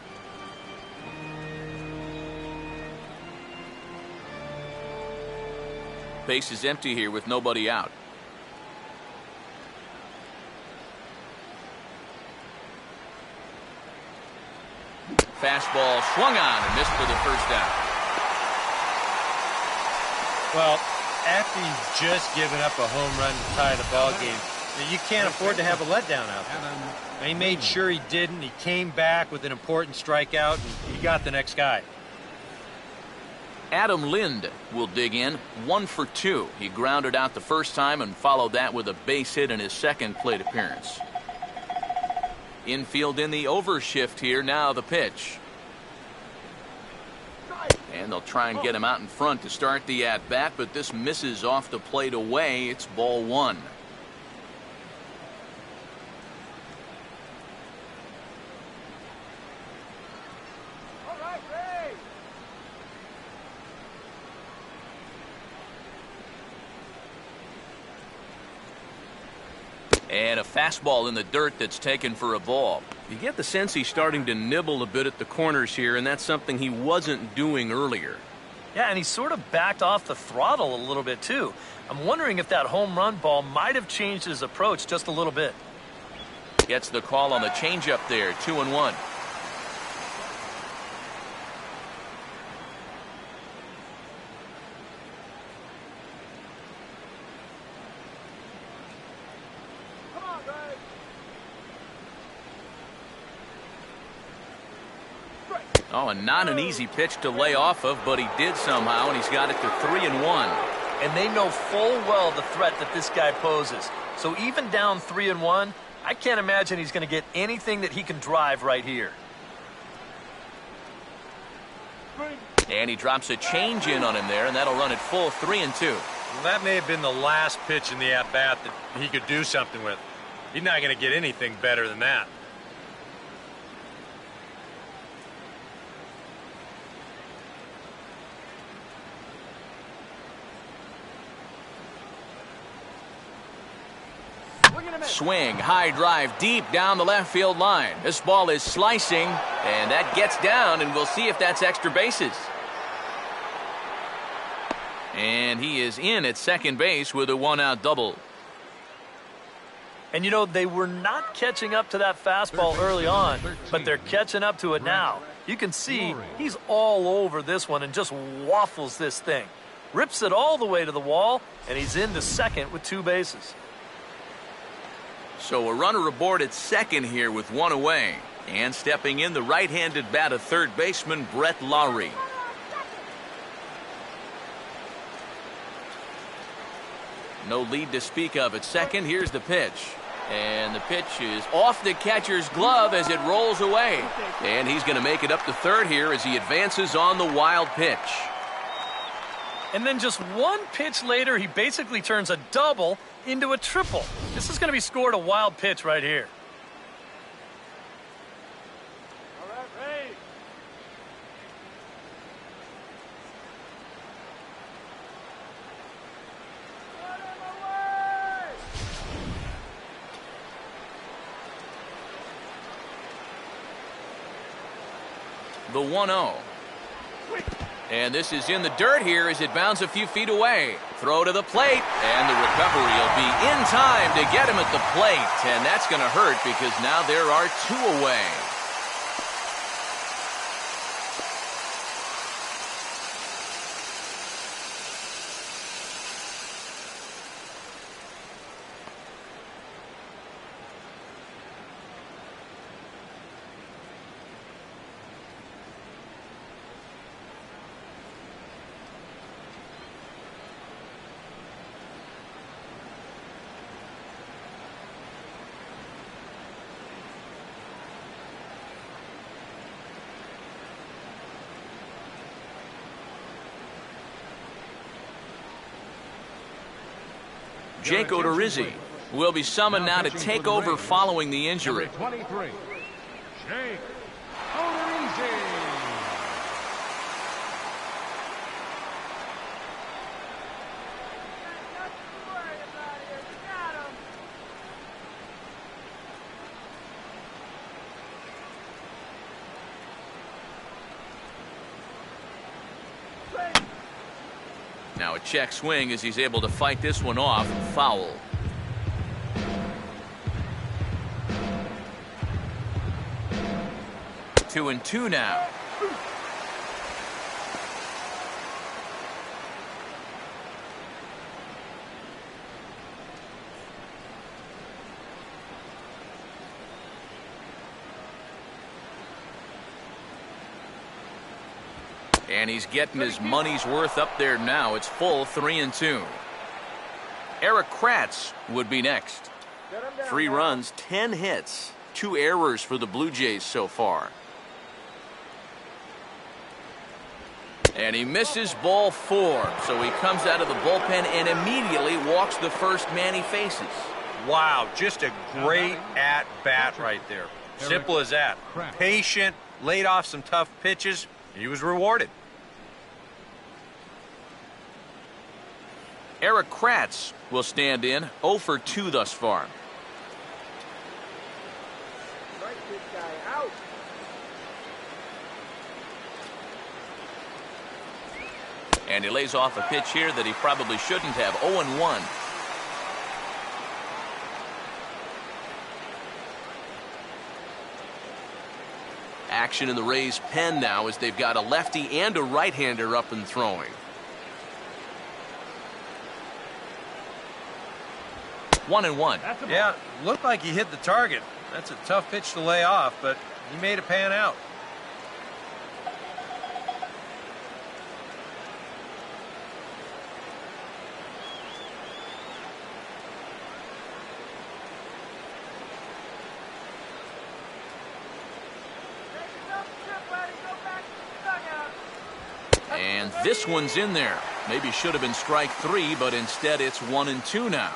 Base is empty here with nobody out. Fastball swung on and missed for the first out. Well, after you've just given up a home run to tie the ball game, you can't afford to have a letdown out there. He made sure he didn't. He came back with an important strikeout, and he got the next guy. Adam Lind will dig in, 1 for 2. He grounded out the first time and followed that with a base hit in his second plate appearance. Infield in the overshift here. Now the pitch. And they'll try and get him out in front to start the at-bat, but this misses off the plate away. It's ball 1. All right, Ray. And a fastball in the dirt that's taken for a ball. You get the sense he's starting to nibble a bit at the corners here, and that's something he wasn't doing earlier. Yeah, and he sort of backed off the throttle a little bit, too. I'm wondering if that home run ball might have changed his approach just a little bit. Gets the call on the changeup there, 2-1. Come on, Ray. Oh, and not an easy pitch to lay off of, but he did somehow, and he's got it to 3-1. And they know full well the threat that this guy poses. So even down 3-1, I can't imagine he's going to get anything that he can drive right here. And he drops a change in on him there, and that'll run it full 3-2. Well, that may have been the last pitch in the at-bat that he could do something with. He's not going to get anything better than that. Swing, high drive, deep down the left field line. This ball is slicing, and that gets down, and we'll see if that's extra bases. And he is in at second base with a 1-out double. And, you know, they were not catching up to that fastball early on, but they're catching up to it now. You can see he's all over this one and just waffles this thing. Rips it all the way to the wall, and he's into second with 2 bases. So a runner aboard at second here with 1 away. And stepping in, the right-handed bat of third baseman, Brett Lowry. No lead to speak of at second. Here's the pitch. And the pitch is off the catcher's glove as it rolls away. And he's going to make it up to third here as he advances on the wild pitch. And then just 1 pitch later, he basically turns a double into a triple. This is going to be scored a wild pitch right here. All right, Ray. Put him away. The 1-0. And this is in the dirt here as it bounds a few feet away. Throw to the plate, and the recovery will be in time to get him at the plate. And that's going to hurt because now there are 2 away. Jake Odorizzi will be summoned now to take over following the injury. Number 23, Jake Odorizzi. Now a check swing as he's able to fight this one off. Foul. Two and two now. And he's getting his money's worth up there now. It's full 3-2. Eric Kratz would be next. 3 runs, 10 hits, 2 errors for the Blue Jays so far. And he misses ball 4. So he comes out of the bullpen and immediately walks the first man he faces. Wow, just a great at-bat right there. Simple as that. Patient, laid off some tough pitches. He was rewarded. Eric Kratz will stand in, 0 for 2 thus far. Strike this guy out. And he lays off a pitch here that he probably shouldn't have. 0-1. Action in the Rays' pen now as they've got a lefty and a right-hander up and throwing. 1-1. Yeah, looked like he hit the target. That's a tough pitch to lay off, but he made it pan out. And this one's in there. Maybe should have been strike 3, but instead it's 1-2 now.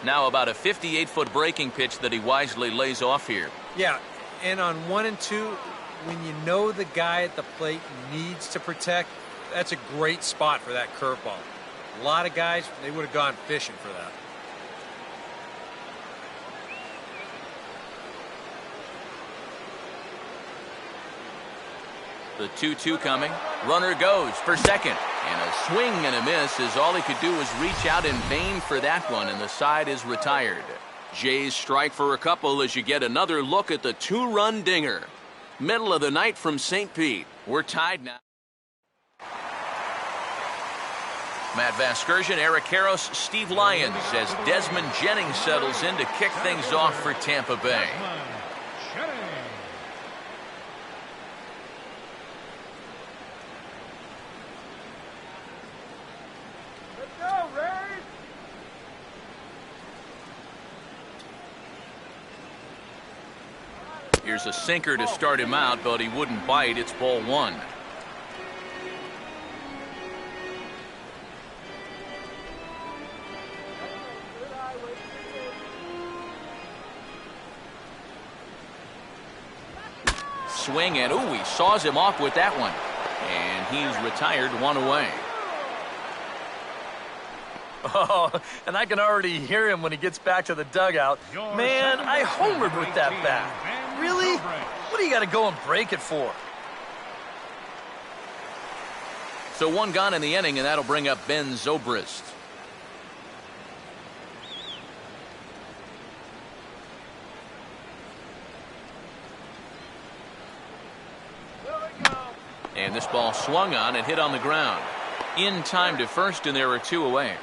Now about a 58-foot breaking pitch that he wisely lays off here. Yeah, and on 1 and 2, when you know the guy at the plate needs to protect, that's a great spot for that curveball. A lot of guys, they would have gone fishing for that. The 2-2 coming. Runner goes for second. And a swing and a miss as all he could do was reach out in vain for that one, and the side is retired. Jays strike for a couple as you get another look at the 2-run dinger. Middle of the night from St. Pete. We're tied now. Matt Vasgersian, Eric Karros, Steve Lyons as Desmond Jennings settles in to kick things off for Tampa Bay. Let's go, Rays! Here's a sinker to start him out, but he wouldn't bite. It's ball 1. Swing, and ooh, he saws him off with that one. And he's retired, 1 away. Oh, and I can already hear him when he gets back to the dugout. Man, I homered with that bat. Really? What do you got to go and break it for? So 1 gone in the inning, and that'll bring up Ben Zobrist. And this ball swung on and hit on the ground. In time to first, and there are 2 away.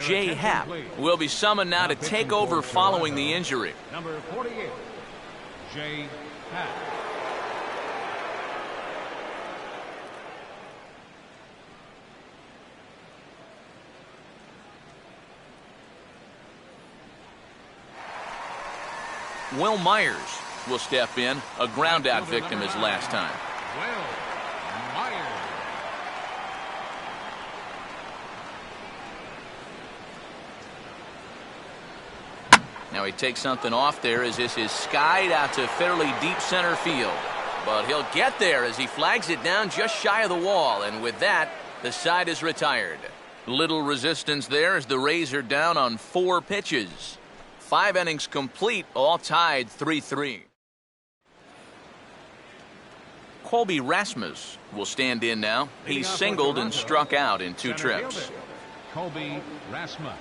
Jay Happ will be summoned now to take over following the injury. Number 48, Jay Happ. Will Myers will step in, a ground-out victim as last time. Will Myers. Now he takes something off there as this is skied out to fairly deep center field. But he'll get there as he flags it down just shy of the wall. And with that, the side is retired. Little resistance there as the Rays are down on 4 pitches. 5 innings complete, all tied 3-3. Colby Rasmus will stand in now. He's singled and struck out in 2 trips. Colby Rasmus.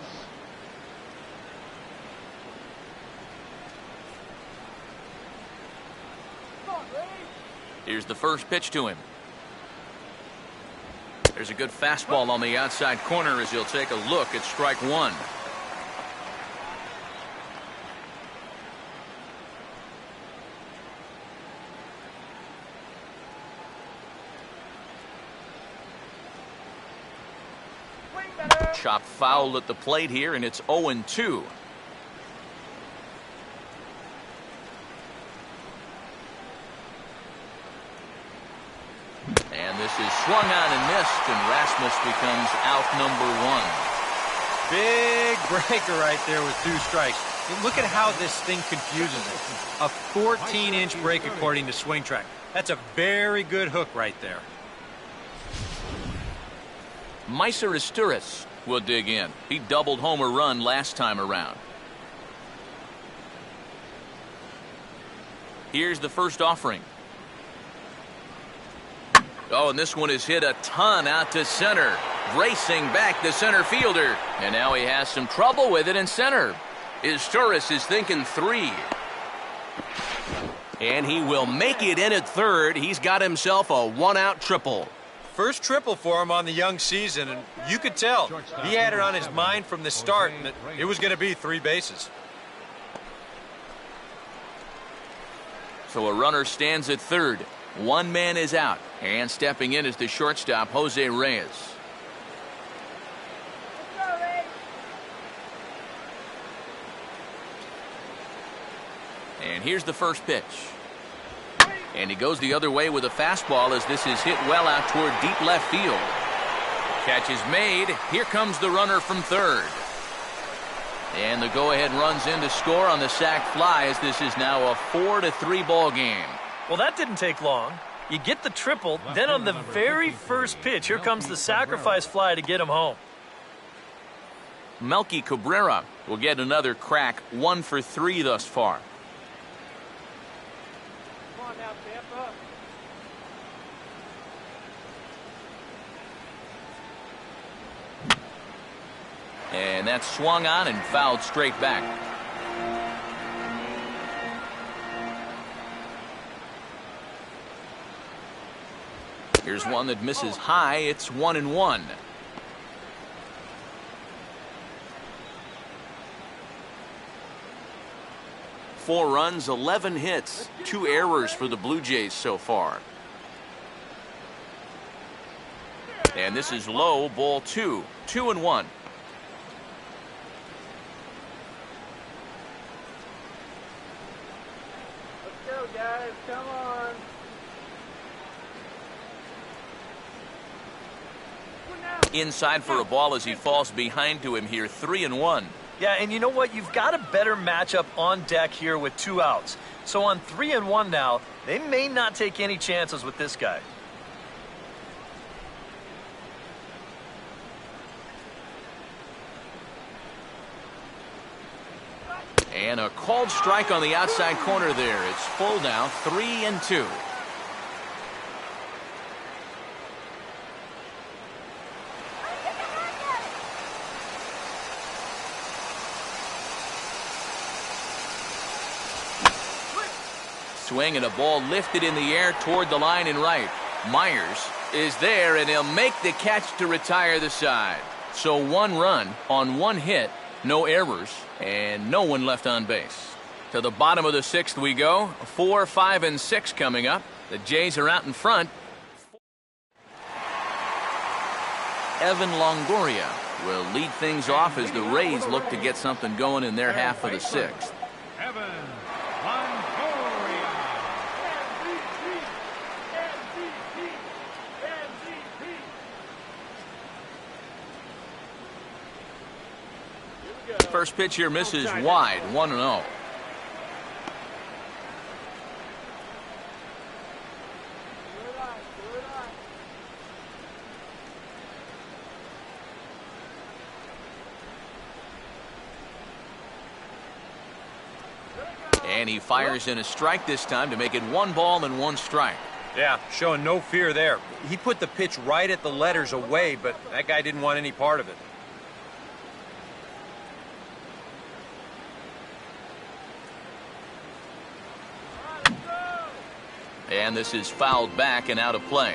Here's the first pitch to him. There's a good fastball on the outside corner as he'll take a look at strike 1. Chopped foul at the plate here, and it's 0-2. And this is swung on and missed, and Rasmus becomes out number 1. Big breaker right there with 2 strikes. Look at how this thing confuses it. A 14-inch break according to Swing Track. That's a very good hook right there. Meiser Asturias will dig in. He doubled home a run last time around. Here's the first offering. Oh, and this one is hit a ton out to center. Racing back the center fielder. And now he has some trouble with it in center. Asturias is thinking 3. And he will make it in at third. He's got himself a 1-out triple. First triple for him on the young season, and you could tell he had it on his mind from the start that it was going to be 3 bases. So a runner stands at third. 1 man is out, and stepping in is the shortstop, Jose Reyes. And here's the first pitch. And he goes the other way with a fastball as this is hit well out toward deep left field. Catch is made. Here comes the runner from third. And the go-ahead runs in to score on the sac fly as this is now a 4-3 ball game. Well, that didn't take long. You get the triple, then on the very first pitch, here comes the sacrifice fly to get him home. Melky Cabrera will get another crack, 1 for 3 thus far. Come on now, Tampa. And that's swung on and fouled straight back. Here's one that misses high. It's 1-1. Four runs, 11 hits, 2 errors for the Blue Jays so far. And this is low, ball 2, 2-1. Let's go, guys. Come on. Inside for a ball as he falls behind to him here, 3-1. Yeah, and you know what? You've got a better matchup on deck here with 2 outs. So on 3-1 now, they may not take any chances with this guy. And a called strike on the outside corner there. It's full now, 3-2. Swing and a ball lifted in the air toward the line and right. Myers is there, and he'll make the catch to retire the side. So 1 run on 1 hit, no errors, and no one left on base. To the bottom of the 6th we go. 4, 5, and 6 coming up. The Jays are out in front. Evan Longoria will lead things off as the Rays look to get something going in their half of the 6th. Evan Longoria. First pitch here misses wide, 1-0. And he fires in a strike this time to make it 1 ball and 1 strike. Yeah, showing no fear there. He put the pitch right at the letters away, but that guy didn't want any part of it. And this is fouled back and out of play.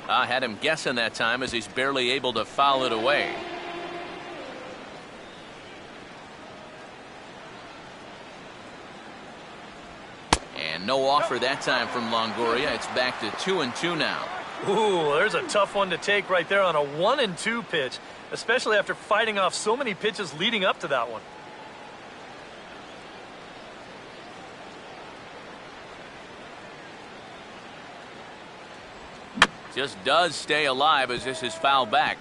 I had him guessing that time as he's barely able to foul it away. And no offer that time from Longoria. It's back to 2-2 now. Ooh, there's a tough one to take right there on a 1-2 pitch, especially after fighting off so many pitches leading up to that one. Just does stay alive as this is fouled back.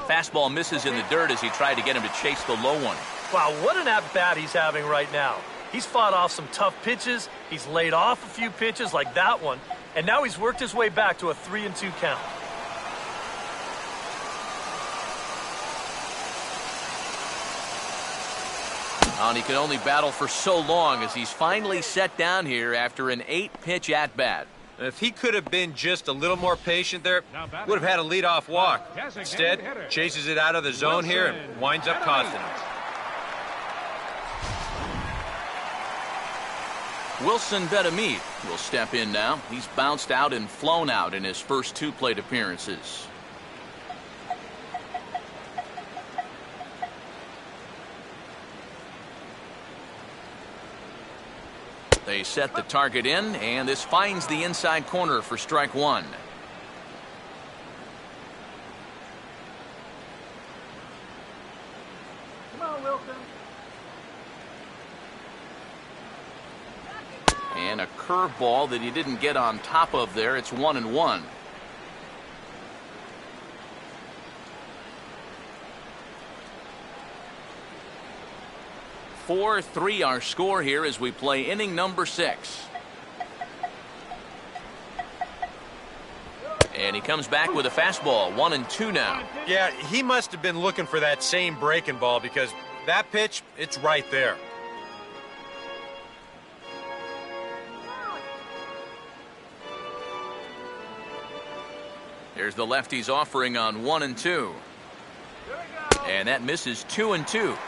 Fastball misses in the dirt as he tried to get him to chase the low one. Wow, what an at-bat he's having right now. He's fought off some tough pitches. He's laid off a few pitches like that one. And now he's worked his way back to a 3-2 count. And he can only battle for so long as he's finally set down here after an 8-pitch at-bat. If he could have been just a little more patient there, would have had a leadoff walk. Instead, chases it out of the zone here and winds up costing him. Wilson Betemit will step in now. He's bounced out and flown out in his first 2 plate appearances. They set the target in, and this finds the inside corner for strike 1. Come on, Wilson. And a curveball that he didn't get on top of there. It's 1-1. Four-3 our score here as we play inning number 6. And he comes back with a fastball, 1-2 now. Yeah, he must have been looking for that same breaking ball because that pitch, it's right there. There's the lefty's offering on 1-2. And that misses 2-2.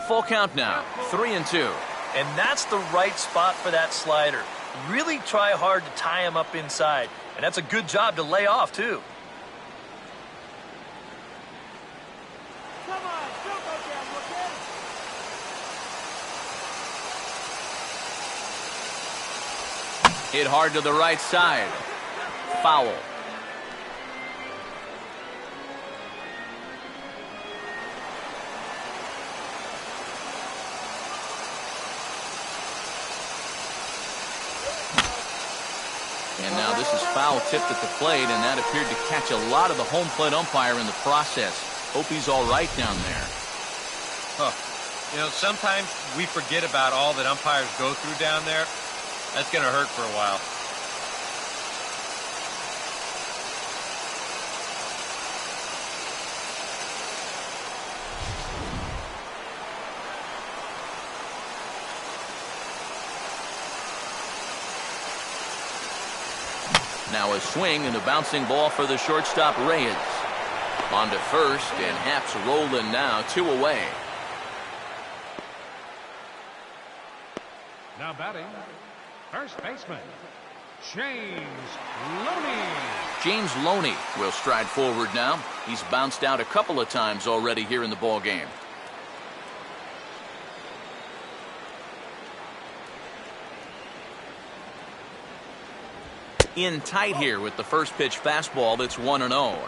Full count now, 3-2. And that's the right spot for that slider. Really try hard to tie him up inside. And that's a good job to lay off, too. Come on, don't go down, Wilson. Hit hard to the right side. Foul. And now this is foul tipped at the plate, and that appeared to catch a lot of the home plate umpire in the process. Hope he's all right down there. Huh. You know, sometimes we forget about all that umpires go through down there. That's going to hurt for a while. Now a swing and a bouncing ball for the shortstop Reyes. On to first, and Haps rolling now, 2 away. Now batting, first baseman, James Loney. James Loney will stride forward now. He's bounced out a couple of times already here in the ball game. In tight here with the first pitch fastball that's 1-0.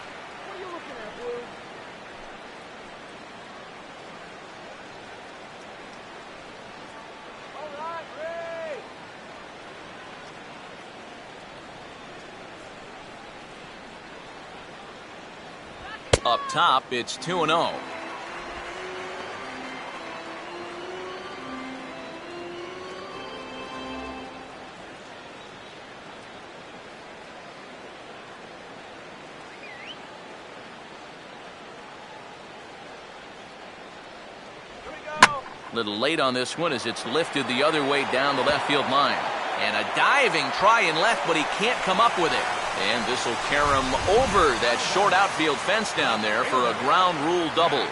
Up top, it's 2-0. Little late on this one as it's lifted the other way down the left field line. And a diving try in left, but he can't come up with it. And this will carry him over that short outfield fence down there for a ground rule double.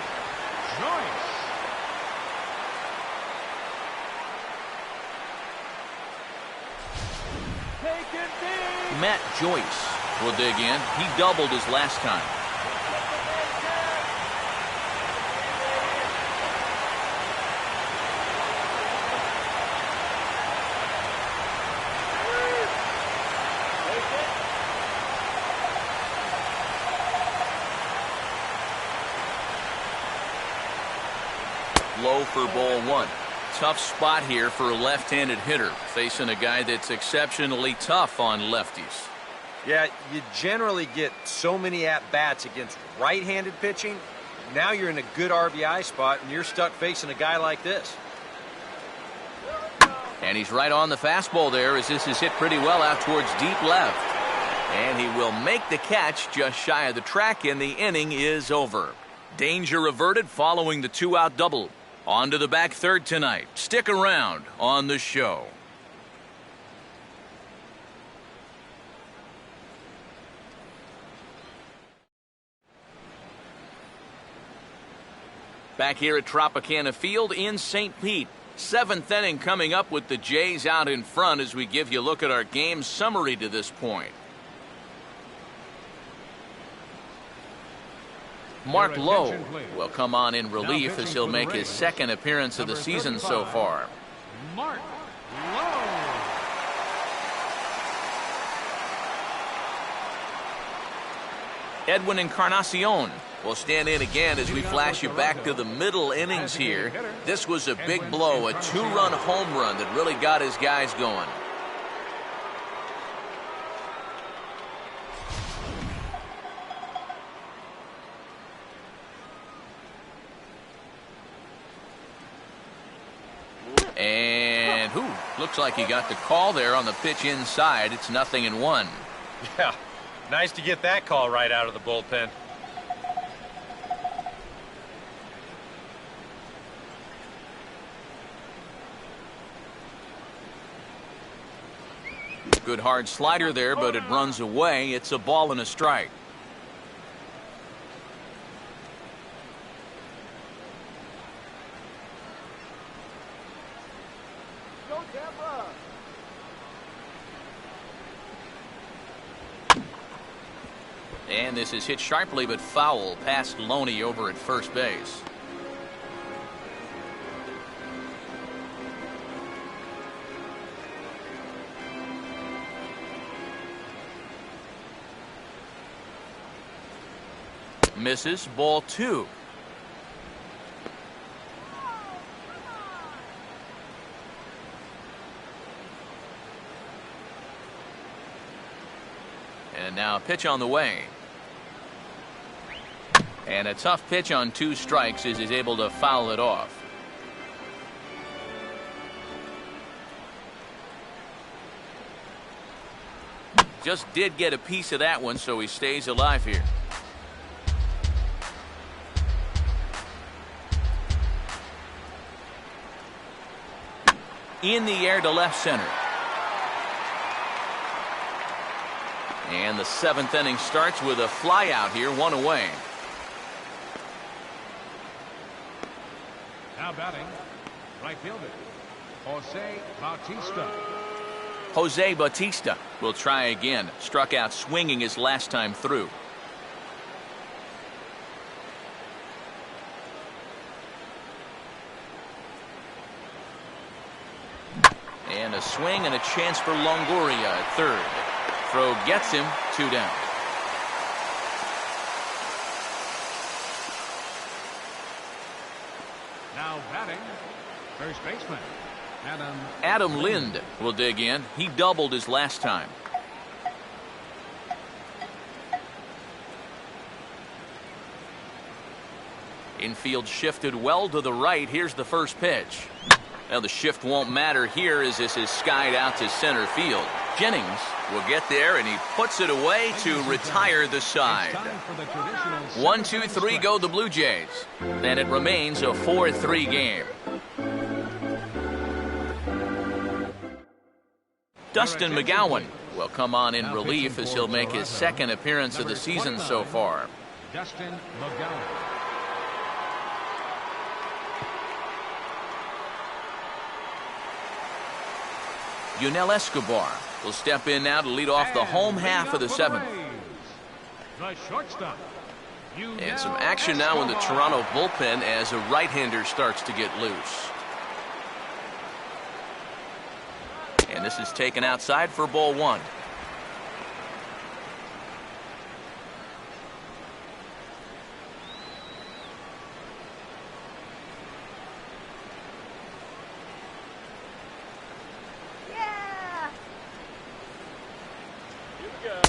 Matt Joyce will dig in. He doubled his last time. Low for ball 1. Tough spot here for a left-handed hitter, facing a guy that's exceptionally tough on lefties. Yeah, you generally get so many at-bats against right-handed pitching. Now you're in a good RBI spot, and you're stuck facing a guy like this. And he's right on the fastball there as this is hit pretty well out towards deep left. And he will make the catch just shy of the track, and the inning is over. Danger averted following the 2-out double. On to the back third tonight. Stick around on the show. Back here at Tropicana Field in St. Pete. 7th inning coming up with the Jays out in front as we give you a look at our game summary to this point. Mark Lowe will come on in relief as he'll make his second appearance of the season so far. Mark Lowe. Edwin Encarnacion will stand in again as we flash you back to the middle innings here. This was a big blow, a 2-run home run that really got his guys going. And looks like he got the call there on the pitch inside. It's 0-1. Yeah, nice to get that call right out of the bullpen. Good hard slider there, but it runs away. It's a ball and a strike. And this is hit sharply but foul past Loney over at first base. Misses, ball 2. And now a pitch on the way. And a tough pitch on 2 strikes as he's able to foul it off. Just did get a piece of that one, so he stays alive here. In the air to left center. And the 7th inning starts with a fly out here, 1 away. Now batting, right fielder, Jose Bautista. Jose Bautista will try again. Struck out swinging his last time through. And a swing and a chance for Longoria at third. Throw gets him, 2 down. Now batting, first baseman, Adam Lind will dig in. He doubled his last time. Infield shifted well to the right. Here's the first pitch. Now the shift won't matter here as this is skied out to center field. Jennings will get there, and he puts it away to retire the side. 1, 2, 3 go the Blue Jays. And it remains a 4-3 game. Dustin McGowan will come on in relief as he'll make his 2nd appearance of the season so far. Dustin McGowan. Yunel Escobar will step in now to lead off the home half of the 7th. The shortstop. And some action now in the Toronto bullpen as a right-hander starts to get loose. And this is taken outside for ball 1.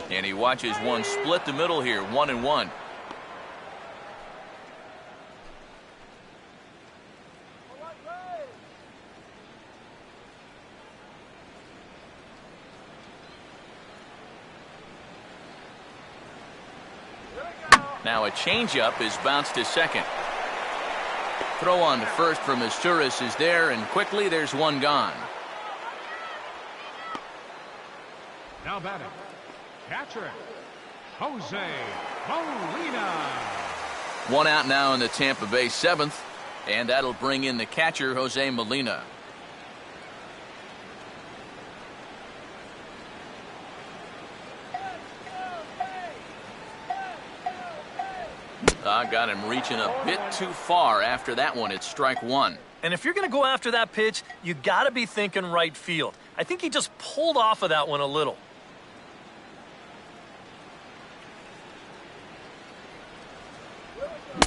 And he watches one split the middle here, 1-1. Now a changeup is bounced to second. Throw on to first from Misturis is there, and quickly there's one gone. Now batting, catcher, Jose Molina. One out now in the Tampa Bay 7th, and that'll bring in the catcher, Jose Molina. Got him reaching a bit too far after that one. It's strike 1. And if you're going to go after that pitch, you got to be thinking right field. I think he just pulled off of that one a little.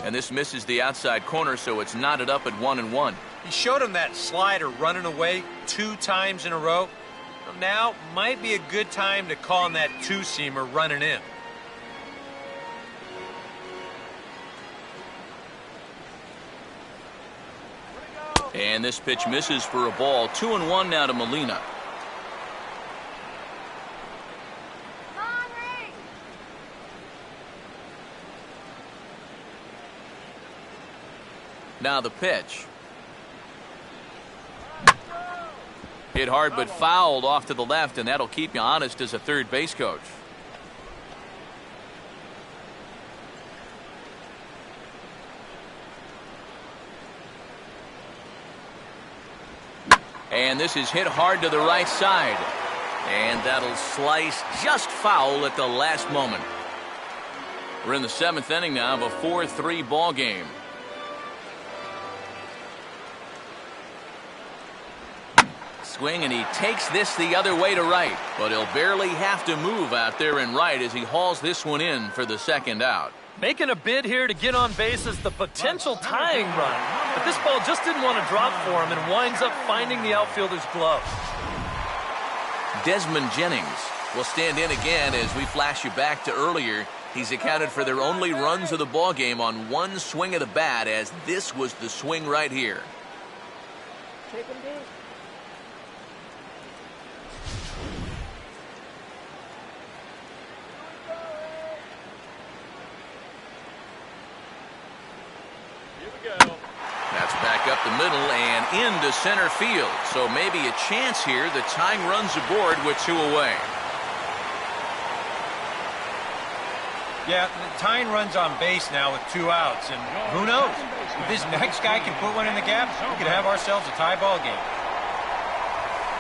And this misses the outside corner, so it's knotted up at 1-1. He showed him that slider running away 2 times in a row. Now might be a good time to call him that 2-seamer running in. And this pitch misses for a ball. 2-1 now to Molina. Now the pitch. Hit hard but fouled off to the left, and that'll keep you honest as a third base coach. And this is hit hard to the right side. And that'll slice just foul at the last moment. We're in the 7th inning now of a 4-3 ball game. Swing, and he takes this the other way to right. But he'll barely have to move out there in right as he hauls this one in for the 2nd out. Making a bid here to get on base is the potential tying run. But this ball just didn't want to drop for him and winds up finding the outfielder's glove. Desmond Jennings will stand in again as we flash you back to earlier. He's accounted for their only runs of the ball game on one swing of the bat, as this was the swing right here. Take him deep. That's back up the middle and into center field. So maybe a chance here. The tying runs aboard with 2 away. Yeah, tying runs on base now with 2 outs, and who knows? If this next guy can put one in the gap, we could have ourselves a tie ball game.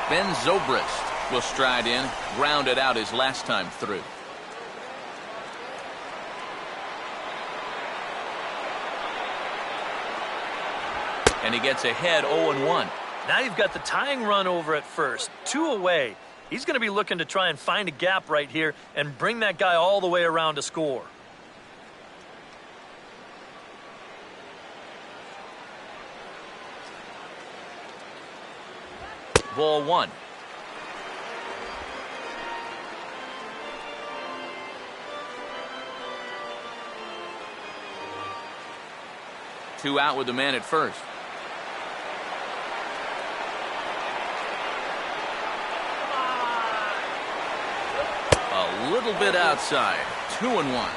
Ben Zobrist will stride in, grounded out his last time through. And he gets ahead 0-1. Now you've got the tying run over at first, 2 away. He's going to be looking to try and find a gap right here and bring that guy all the way around to score. Ball 1. Two out with the man at first. A little bit outside. 2-1.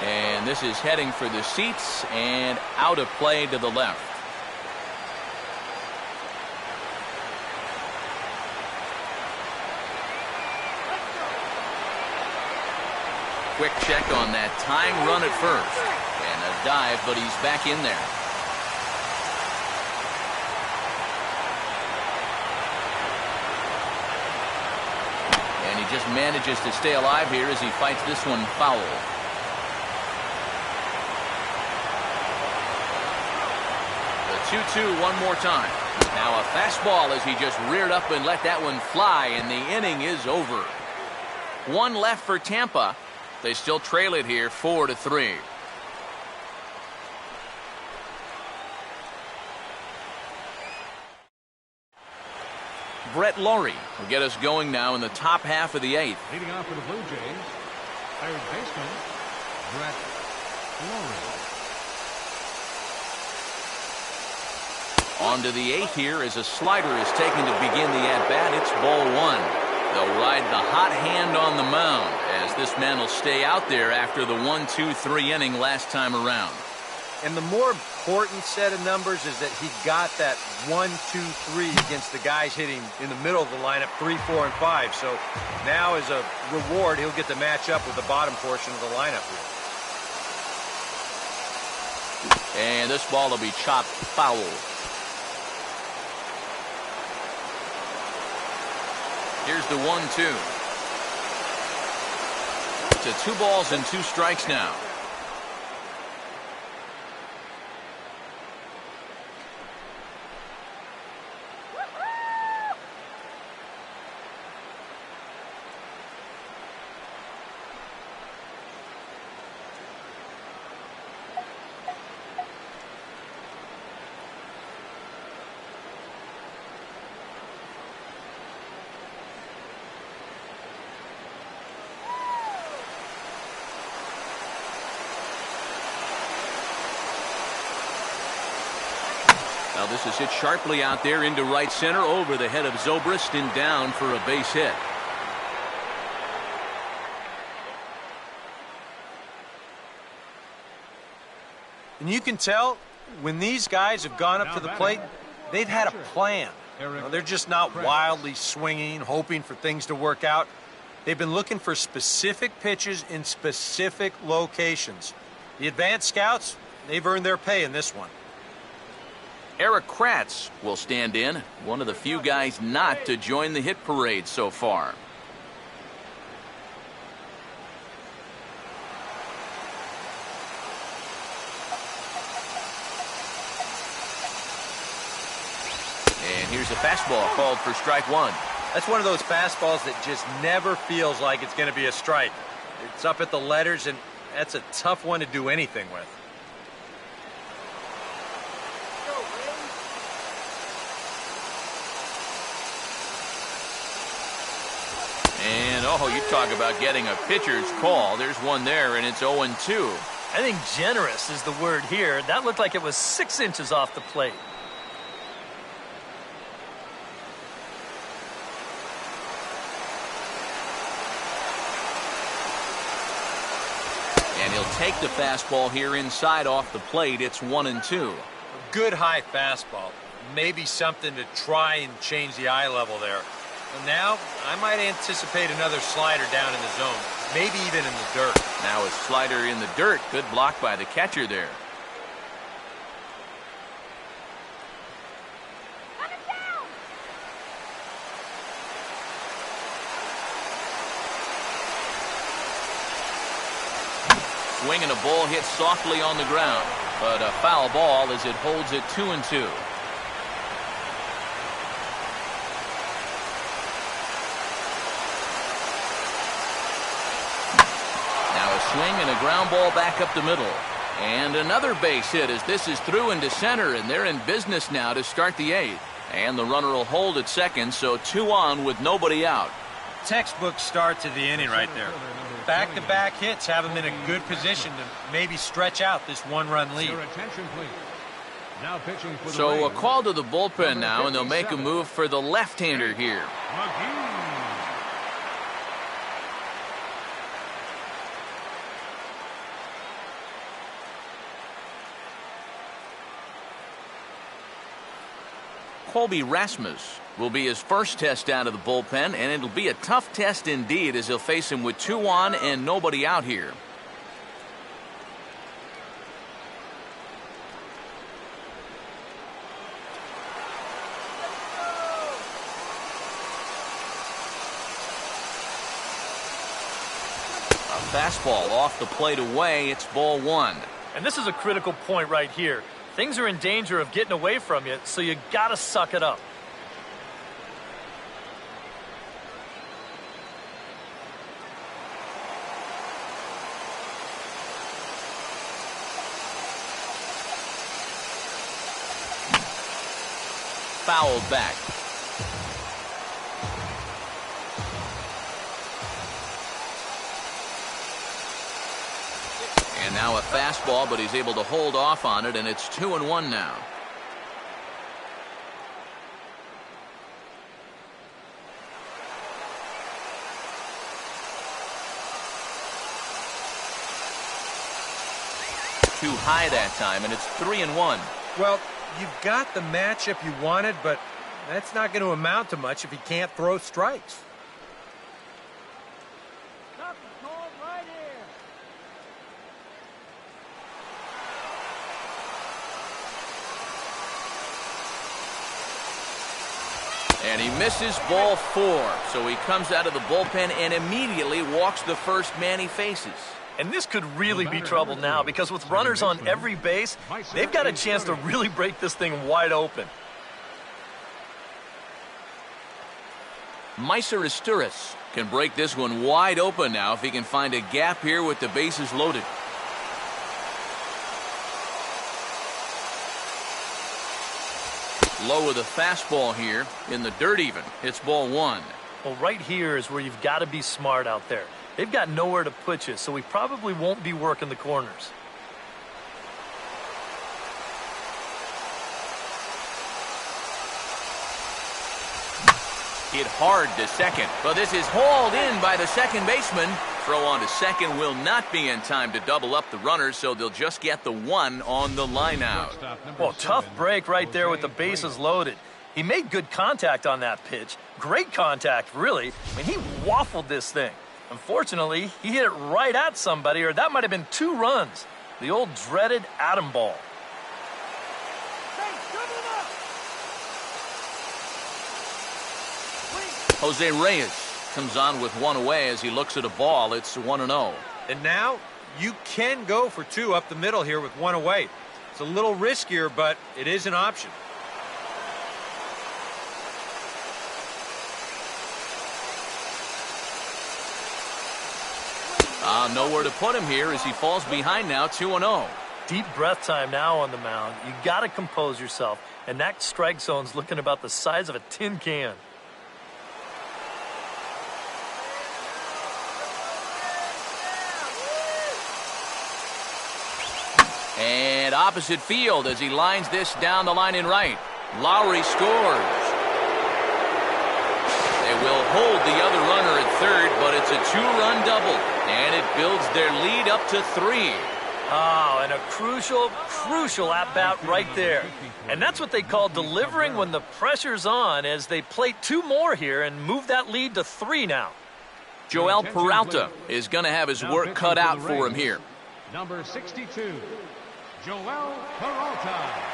And this is heading for the seats and out of play to the left. Quick check on that tying run at first. And a dive, but he's back in there. And he just manages to stay alive here as he fights this one foul. The 2-2 one more time. Now a fastball as he just reared up and let that one fly, and the inning is over. One left for Tampa. They still trail it here 4-3. Brett Laurie will get us going now in the top half of the 8th. Leading off for the Blue Jays, third baseman, Brett Laurie. On to the 8th here as a slider is taken to begin the at-bat. It's ball 1. They'll ride the hot hand on the mound as this man will stay out there after the 1-2-3 inning last time around. And the more important set of numbers is that he got that 1-2-3 against the guys hitting in the middle of the lineup, 3, 4, and 5. So now as a reward, he'll get to match up with the bottom portion of the lineup here. And this ball will be chopped foul. Here's the 1-2. To 2 balls and 2 strikes now. Now this is hit sharply out there into right center over the head of Zobrist and down for a base hit. And you can tell when these guys have gone up to the plate, they've had a plan. They're just not wildly swinging, hoping for things to work out. They've been looking for specific pitches in specific locations. The advanced scouts, they've earned their pay in this one. Eric Kratz will stand in, one of the few guys not to join the hit parade so far. And here's a fastball called for strike 1. That's one of those fastballs that just never feels like it's going to be a strike. It's up at the letters, and that's a tough one to do anything with. And, oh, you talk about getting a pitcher's call. There's one there, and it's 0-2. I think generous is the word here. That looked like it was 6 inches off the plate. And And he'll take the fastball here inside off the plate. It's 1-2. Good high fastball. Maybe something to try and change the eye level there. And now, I might anticipate another slider down in the zone. Maybe even in the dirt. Now a slider in the dirt. Good block by the catcher there. Swing and a ball hit softly on the ground, but a foul ball as it holds it 2-2. Now a swing and a ground ball back up the middle. And another base hit as this is through into center, and they're in business now to start the 8th. And the runner will hold at second, so 2 on with nobody out. Textbook start to the inning right there. Back-to-back hits have him in a good position to maybe stretch out this 1-run lead. So a call to the bullpen now, and they'll make a move for the left-hander here. Colby Rasmus will be his first test out of the bullpen, and it'll be a tough test indeed as he'll face him with 2 on and nobody out here. A fastball off the plate away. It's ball 1. And this is a critical point right here. Things are in danger of getting away from you, so you gotta suck it up. Fouled back. And now a fastball, but he's able to hold off on it, and it's 2-1 now. Too high that time, and it's 3-1. Well, you've got the matchup you wanted, but that's not going to amount to much if he can't throw strikes. Right here. And he misses ball 4. So he comes out of the bullpen and immediately walks the first man he faces. And this could really be trouble now because with runners on every base, they've got a chance to really break this thing wide open. Meiser Asturis can break this one wide open now if he can find a gap here with the bases loaded. Low with a fastball here in the dirt even. It's ball 1. Well, right here is where you've got to be smart out there. They've got nowhere to put you, so we probably won't be working the corners. Hit hard to second, but this is hauled in by the second baseman. Throw on to second will not be in time to double up the runners, so they'll just get the 1 on the line out. Well, tough break right there with the bases loaded. He made good contact on that pitch. Great contact, really. I mean, he waffled this thing. Unfortunately, he hit it right at somebody, or that might have been 2 runs. The old dreaded atom ball. Jose Reyes comes on with 1 away as he looks at a ball. It's 1-0. And now you can go for 2 up the middle here with 1 away. It's a little riskier, but it is an option. Nowhere to put him here as he falls behind now, 2-0. Deep breath time now on the mound. You got to compose yourself, and that strike zone's looking about the size of a tin can. And opposite field as he lines this down the line in right. Lowry scores. They will hold the other runner at third, but It's a 2-run double, and it builds their lead up to 3. Oh, and a crucial at-bat right there. And that's what they call delivering when the pressure's on, as they plate 2 more here and move that lead to 3 now. Joel Peralta is going to have his work cut out for him here. Number 62, Joel Peralta.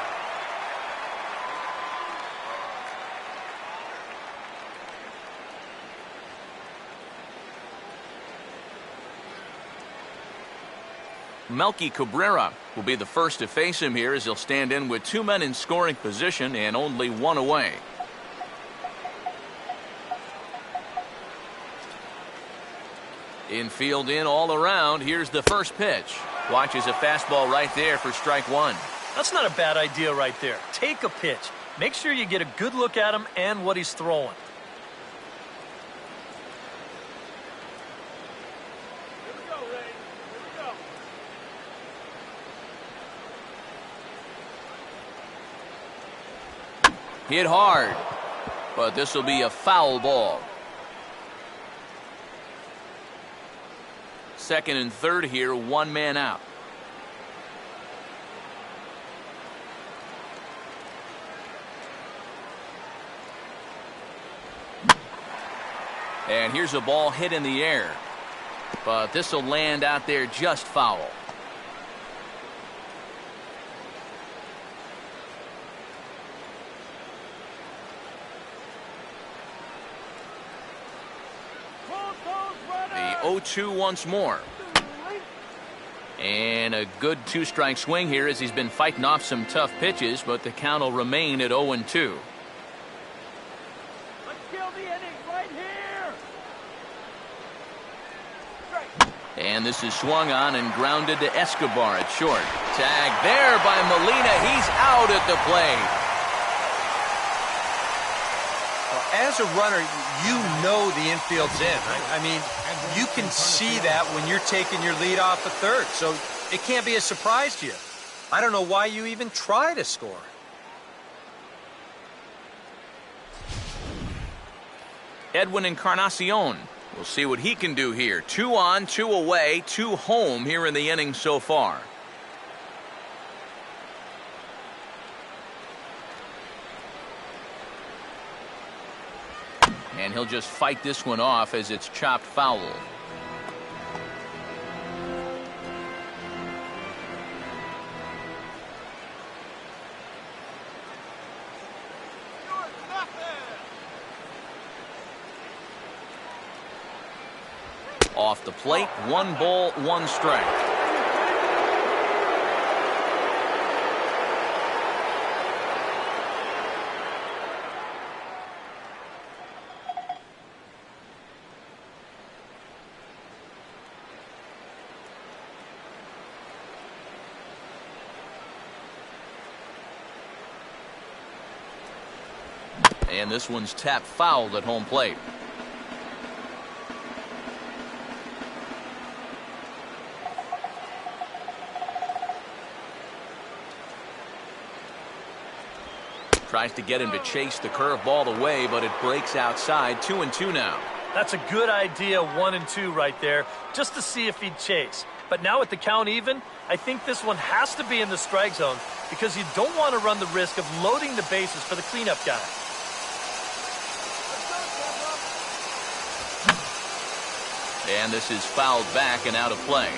Melky Cabrera will be the first to face him here, as he'll stand in with 2 men in scoring position and only 1 away. Infield in all around. Here's the first pitch. Watches a fastball right there for strike 1. That's not a bad idea right there. Take a pitch. Make sure you get a good look at him and what he's throwing. Hit hard, but this will be a foul ball. Second and third here, 1 man out. And here's a ball hit in the air, but this will land out there just foul. The 0-2 once more. And a good 2-strike swing here, as he's been fighting off some tough pitches, but the count will remain at 0-2. Let's kill the inning right here. And this is swung on and grounded to Escobar at short. Tag there by Molina. He's out at the plate. As a runner, you know the infield's in. I mean, you can see that when you're taking your lead off at third, so it can't be a surprise to you. I don't know why you even try to score. Edwin Encarnacion. We'll see what he can do here. 2 on, 2 away, 2 home here in the inning so far. And he'll just fight this one off as it's chopped foul. Off the plate, 1 ball, 1 strike. And this one's tapped foul at home plate. Tries to get him to chase the curveball away, but it breaks outside. 2-2 now. That's a good idea, 1-2 right there, just to see if he'd chase. But now with the count even, I think this one has to be in the strike zone, because you don't want to run the risk of loading the bases for the cleanup guy. And this is fouled back and out of play.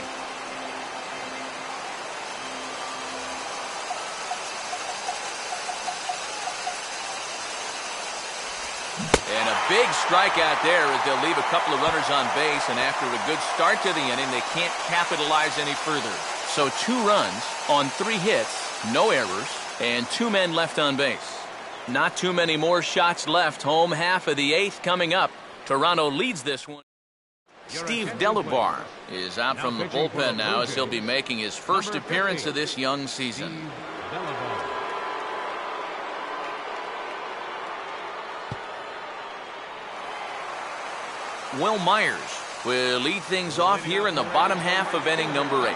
And a big strikeout there, as they'll leave a couple of runners on base, and after a good start to the inning, they can't capitalize any further. So 2 runs on 3 hits, no errors, and 2 men left on base. Not too many more shots left. Home half of the 8th coming up. Toronto leads this one. Steve Delabar is out from the bullpen now, as he'll be making his first appearance of this young season. Will Myers will lead things off here in the bottom half of inning number 8.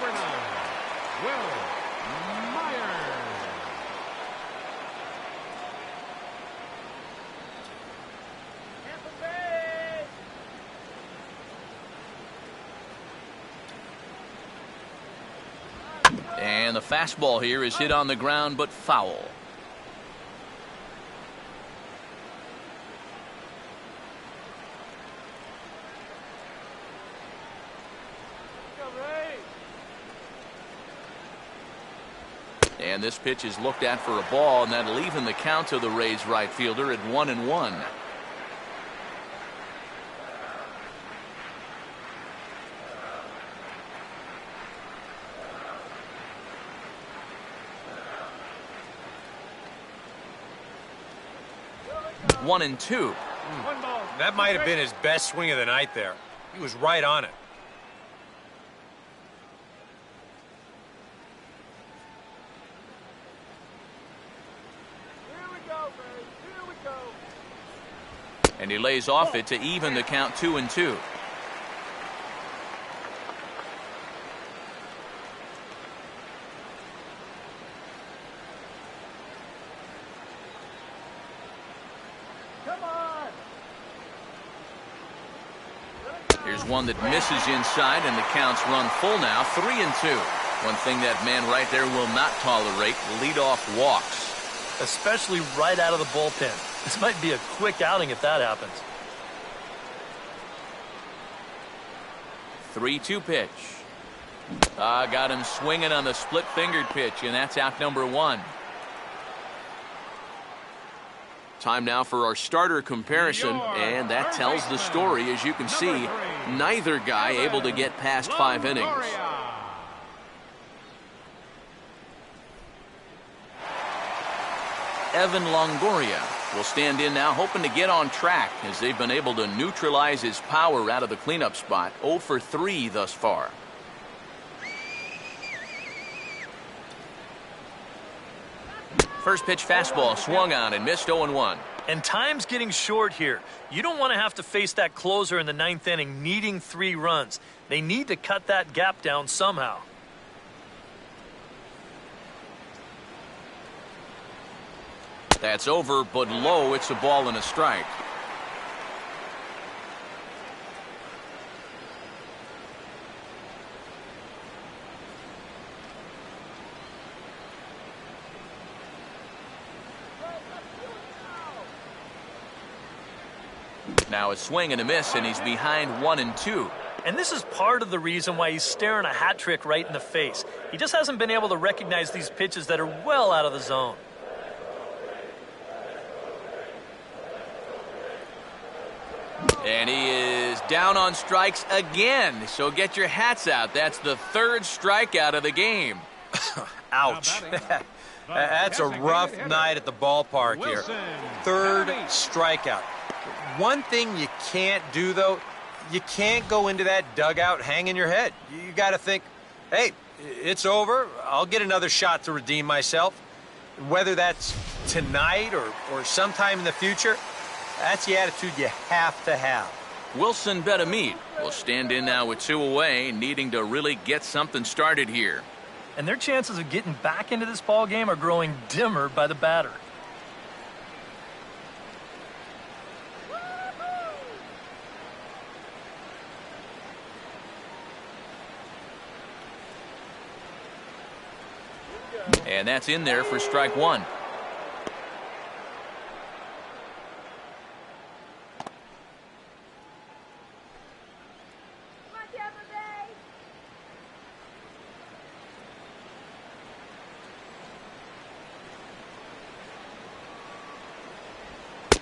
And the fastball here is hit on the ground, but foul. And this pitch is looked at for a ball, and that'll even the count to the Rays right fielder at 1-1. One and two. That might have been his best swing of the night there. He was right on it. And he lays off it to even the count 2-2. Come on. Here's one that misses inside, and the counts run full now, 3-2. One thing that man right there will not tolerate, leadoff walks. Especially right out of the bullpen. This might be a quick outing if that happens. 3-2 pitch. Got him swinging on the split-fingered pitch, and that's out number one. Time now for our starter comparison, and that tells the story. As you can see, neither guy able to get past 5 innings. Evan Longoria will stand in now, hoping to get on track, as they've been able to neutralize his power out of the cleanup spot. 0 for 3 thus far. First pitch fastball swung on and missed, 0-1. And time's getting short here. You don't want to have to face that closer in the 9th inning needing 3 runs. They need to cut that gap down somehow. That's over, but low. It's a ball and a strike. Now a swing and a miss, and he's behind 1-2. And this is part of the reason why he's staring a hat trick right in the face. He just hasn't been able to recognize these pitches that are well out of the zone. And he is down on strikes again. So get your hats out. That's the 3rd strikeout of the game. Ouch. That's a rough night at the ballpark here. 3rd strikeout. One thing you can't do, though, you can't go into that dugout hanging your head. You got to think, hey, it's over. I'll get another shot to redeem myself. Whether that's tonight or sometime in the future, that's the attitude you have to have. Wilson Betamit will stand in now with 2 away, needing to really get something started here. And their chances of getting back into this ball game are growing dimmer by the batter. And that's in there for strike 1.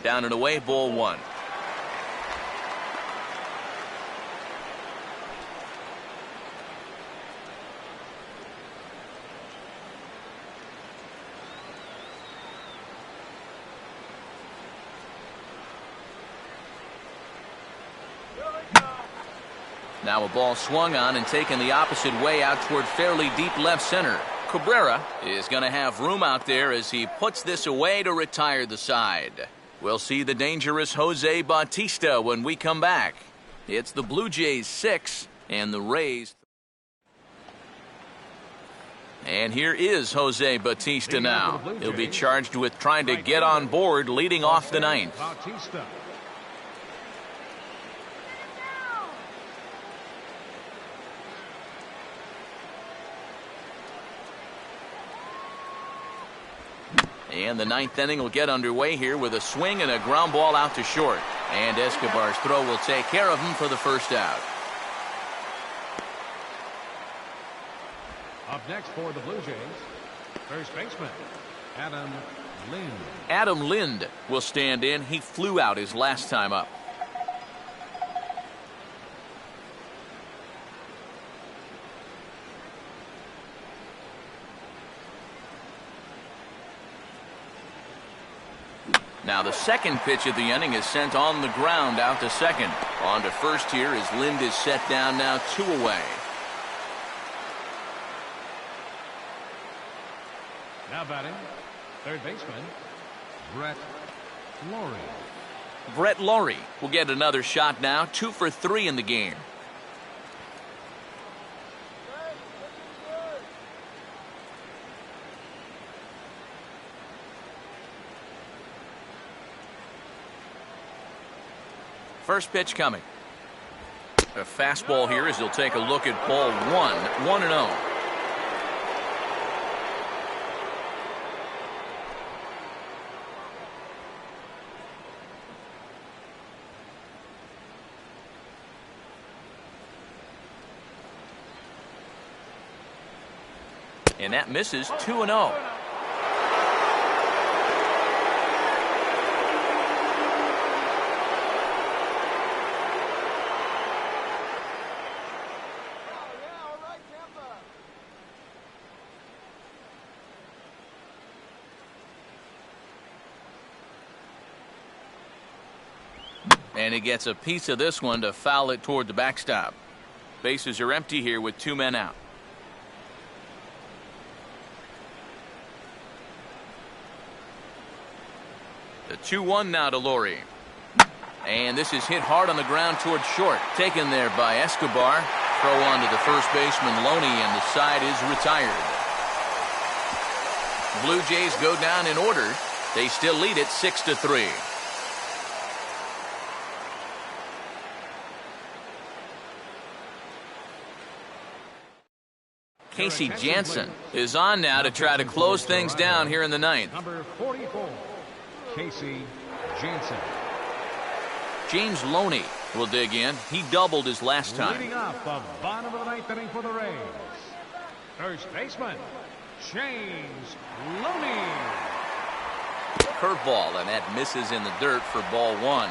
Down and away, ball 1. Now a ball swung on and taken the opposite way out toward fairly deep left center. Cabrera is going to have room out there as he puts this away to retire the side. We'll see the dangerous Jose Bautista when we come back. It's the Blue Jays 6 and the Rays. And here is Jose Bautista now. He'll be charged with trying to get on board leading off the 9th. And the ninth inning will get underway here with a swing and a ground ball out to short. And Escobar's throw will take care of him for the first out. Up next for the Blue Jays, first baseman, Adam Lind. Adam Lind will stand in. He flew out his last time up. Now the second pitch of the inning is sent on the ground out to second. On to first here as Lind is set down now 2 away. Now batting, third baseman, Brett Lawrie. Brett Lawrie will get another shot now, 2 for 3 in the game. First pitch coming. A fastball here as he'll take a look at ball 1-0. And that misses 2-0. And he gets a piece of this one to foul it toward the backstop. Bases are empty here with 2 men out. The 2-1 now to Lawrie. And this is hit hard on the ground towards short. Taken there by Escobar. Throw on to the first baseman Loney, and the side is retired. Blue Jays go down in order. They still lead it 6-3. Casey Jansen is on now to try to close things down here in the ninth. Number 44, Casey Jansen. James Loney will dig in. He doubled his last time. Leading off the bottom of the ninth inning for the Rays, first baseman, James Loney. Curveball, and that misses in the dirt for ball 1.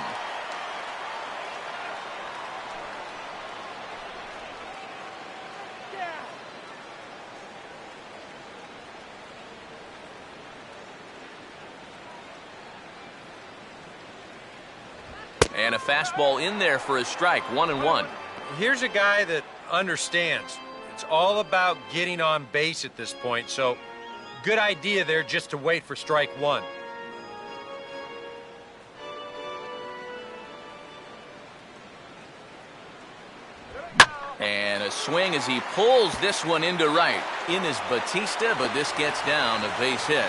And a fastball in there for a strike, 1-1. Here's a guy that understands. It's all about getting on base at this point, so good idea there just to wait for strike 1. And a swing as he pulls this one into right. In is Batista, but this gets down, a base hit.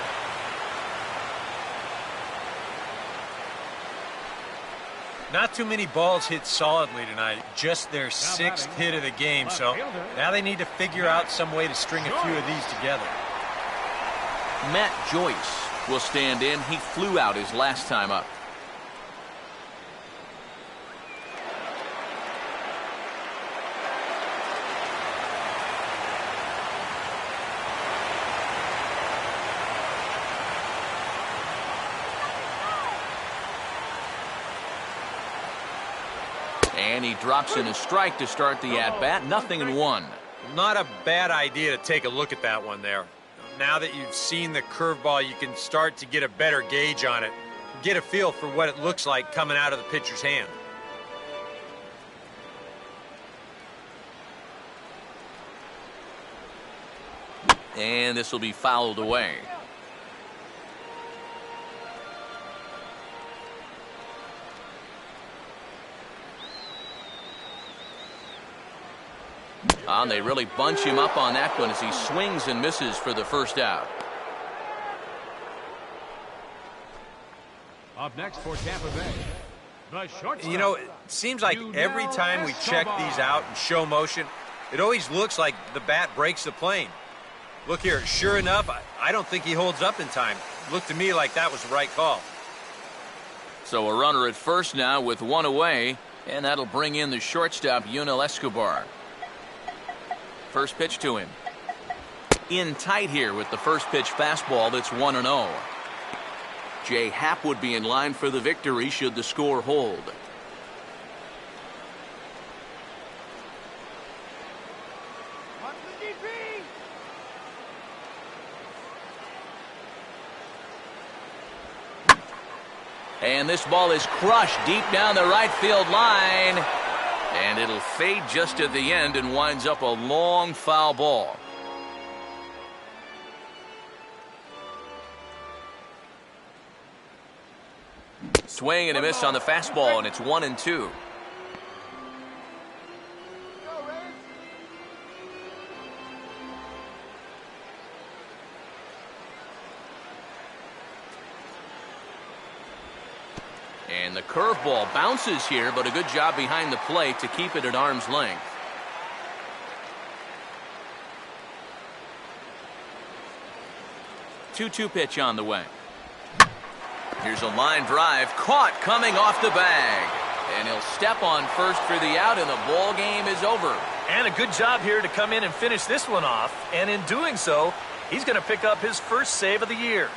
Not too many balls hit solidly tonight. Just their 6th hit of the game. So now they need to figure out some way to string a few of these together. Matt Joyce will stand in. He flew out his last time up. And he drops in a strike to start the at-bat. 0-1. Not a bad idea to take a look at that one there. Now that you've seen the curveball, you can start to get a better gauge on it. Get a feel for what it looks like coming out of the pitcher's hand. And this will be fouled away. And they really bunch him up on that one as he swings and misses for the first out. Up next for Tampa Bay, the shortstop. You know, it seems like every time we check these out in show motion, it always looks like the bat breaks the plane. Look here, sure enough, I don't think he holds up in time. Looked to me like that was the right call. So a runner at first now with one away, and that'll bring in the shortstop, Yunel Escobar. First pitch to him. In tight here with the first pitch fastball that's 1-0. Jay Happ would be in line for the victory should the score hold. On the DP. And this ball is crushed deep down the right field line. And it'll fade just at the end and winds up a long foul ball. Swing and a miss on the fastball, and it's 1-2. And the curveball bounces here, but a good job behind the plate to keep it at arm's length. Two-two pitch on the way. Here's a line drive caught coming off the bag. And he'll step on first for the out, and the ball game is over. And a good job here to come in and finish this one off. And in doing so, he's going to pick up his first save of the year.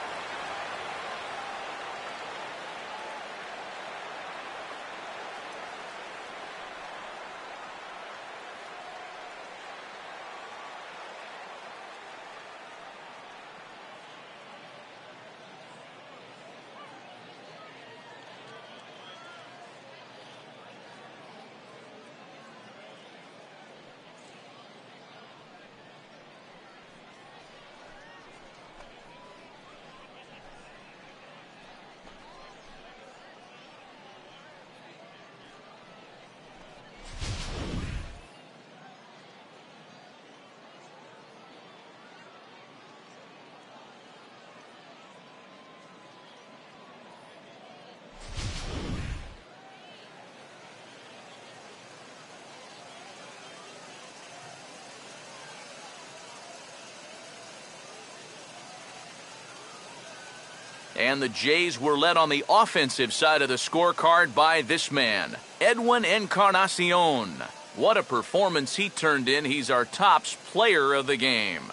And the Jays were led on the offensive side of the scorecard by this man, Edwin Encarnacion. What a performance he turned in. He's our tops player of the game.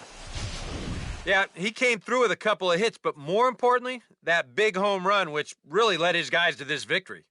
Yeah, he came through with a couple of hits, but more importantly, that big home run, which really led his guys to this victory.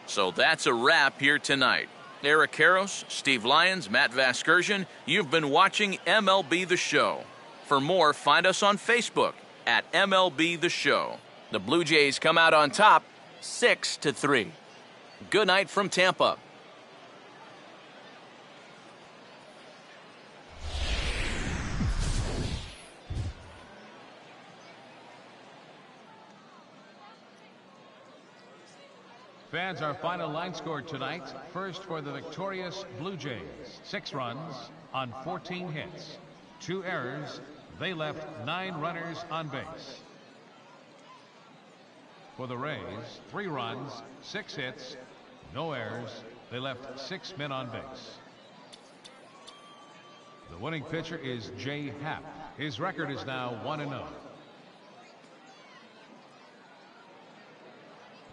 So that's a wrap here tonight. Eric Karros, Steve Lyons, Matt Vasgersian, you've been watching MLB The Show. For more, find us on Facebook at MLB The Show. The Blue Jays come out on top, 6-3. Good night from Tampa. Fans, our final line score tonight. First for the victorious Blue Jays. 6 runs on 14 hits. 2 errors. They left 9 runners on base. For the Rays, 3 runs, 6 hits, no errors. They left 6 men on base. The winning pitcher is Jay Happ. His record is now 1-0.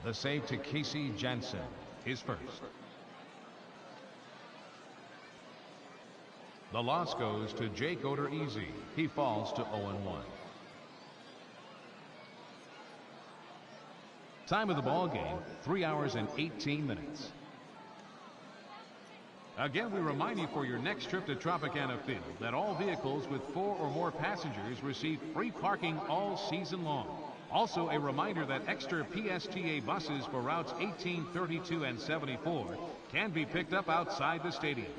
The save to Casey Janssen, his first. The loss goes to Jake Odorizzi. He falls to 0-1. Time of the ball game, 3 hours and 18 minutes. Again, we remind you for your next trip to Tropicana Field that all vehicles with 4 or more passengers receive free parking all season long. Also, a reminder that extra PSTA buses for routes 18, 32, and 74 can be picked up outside the stadium.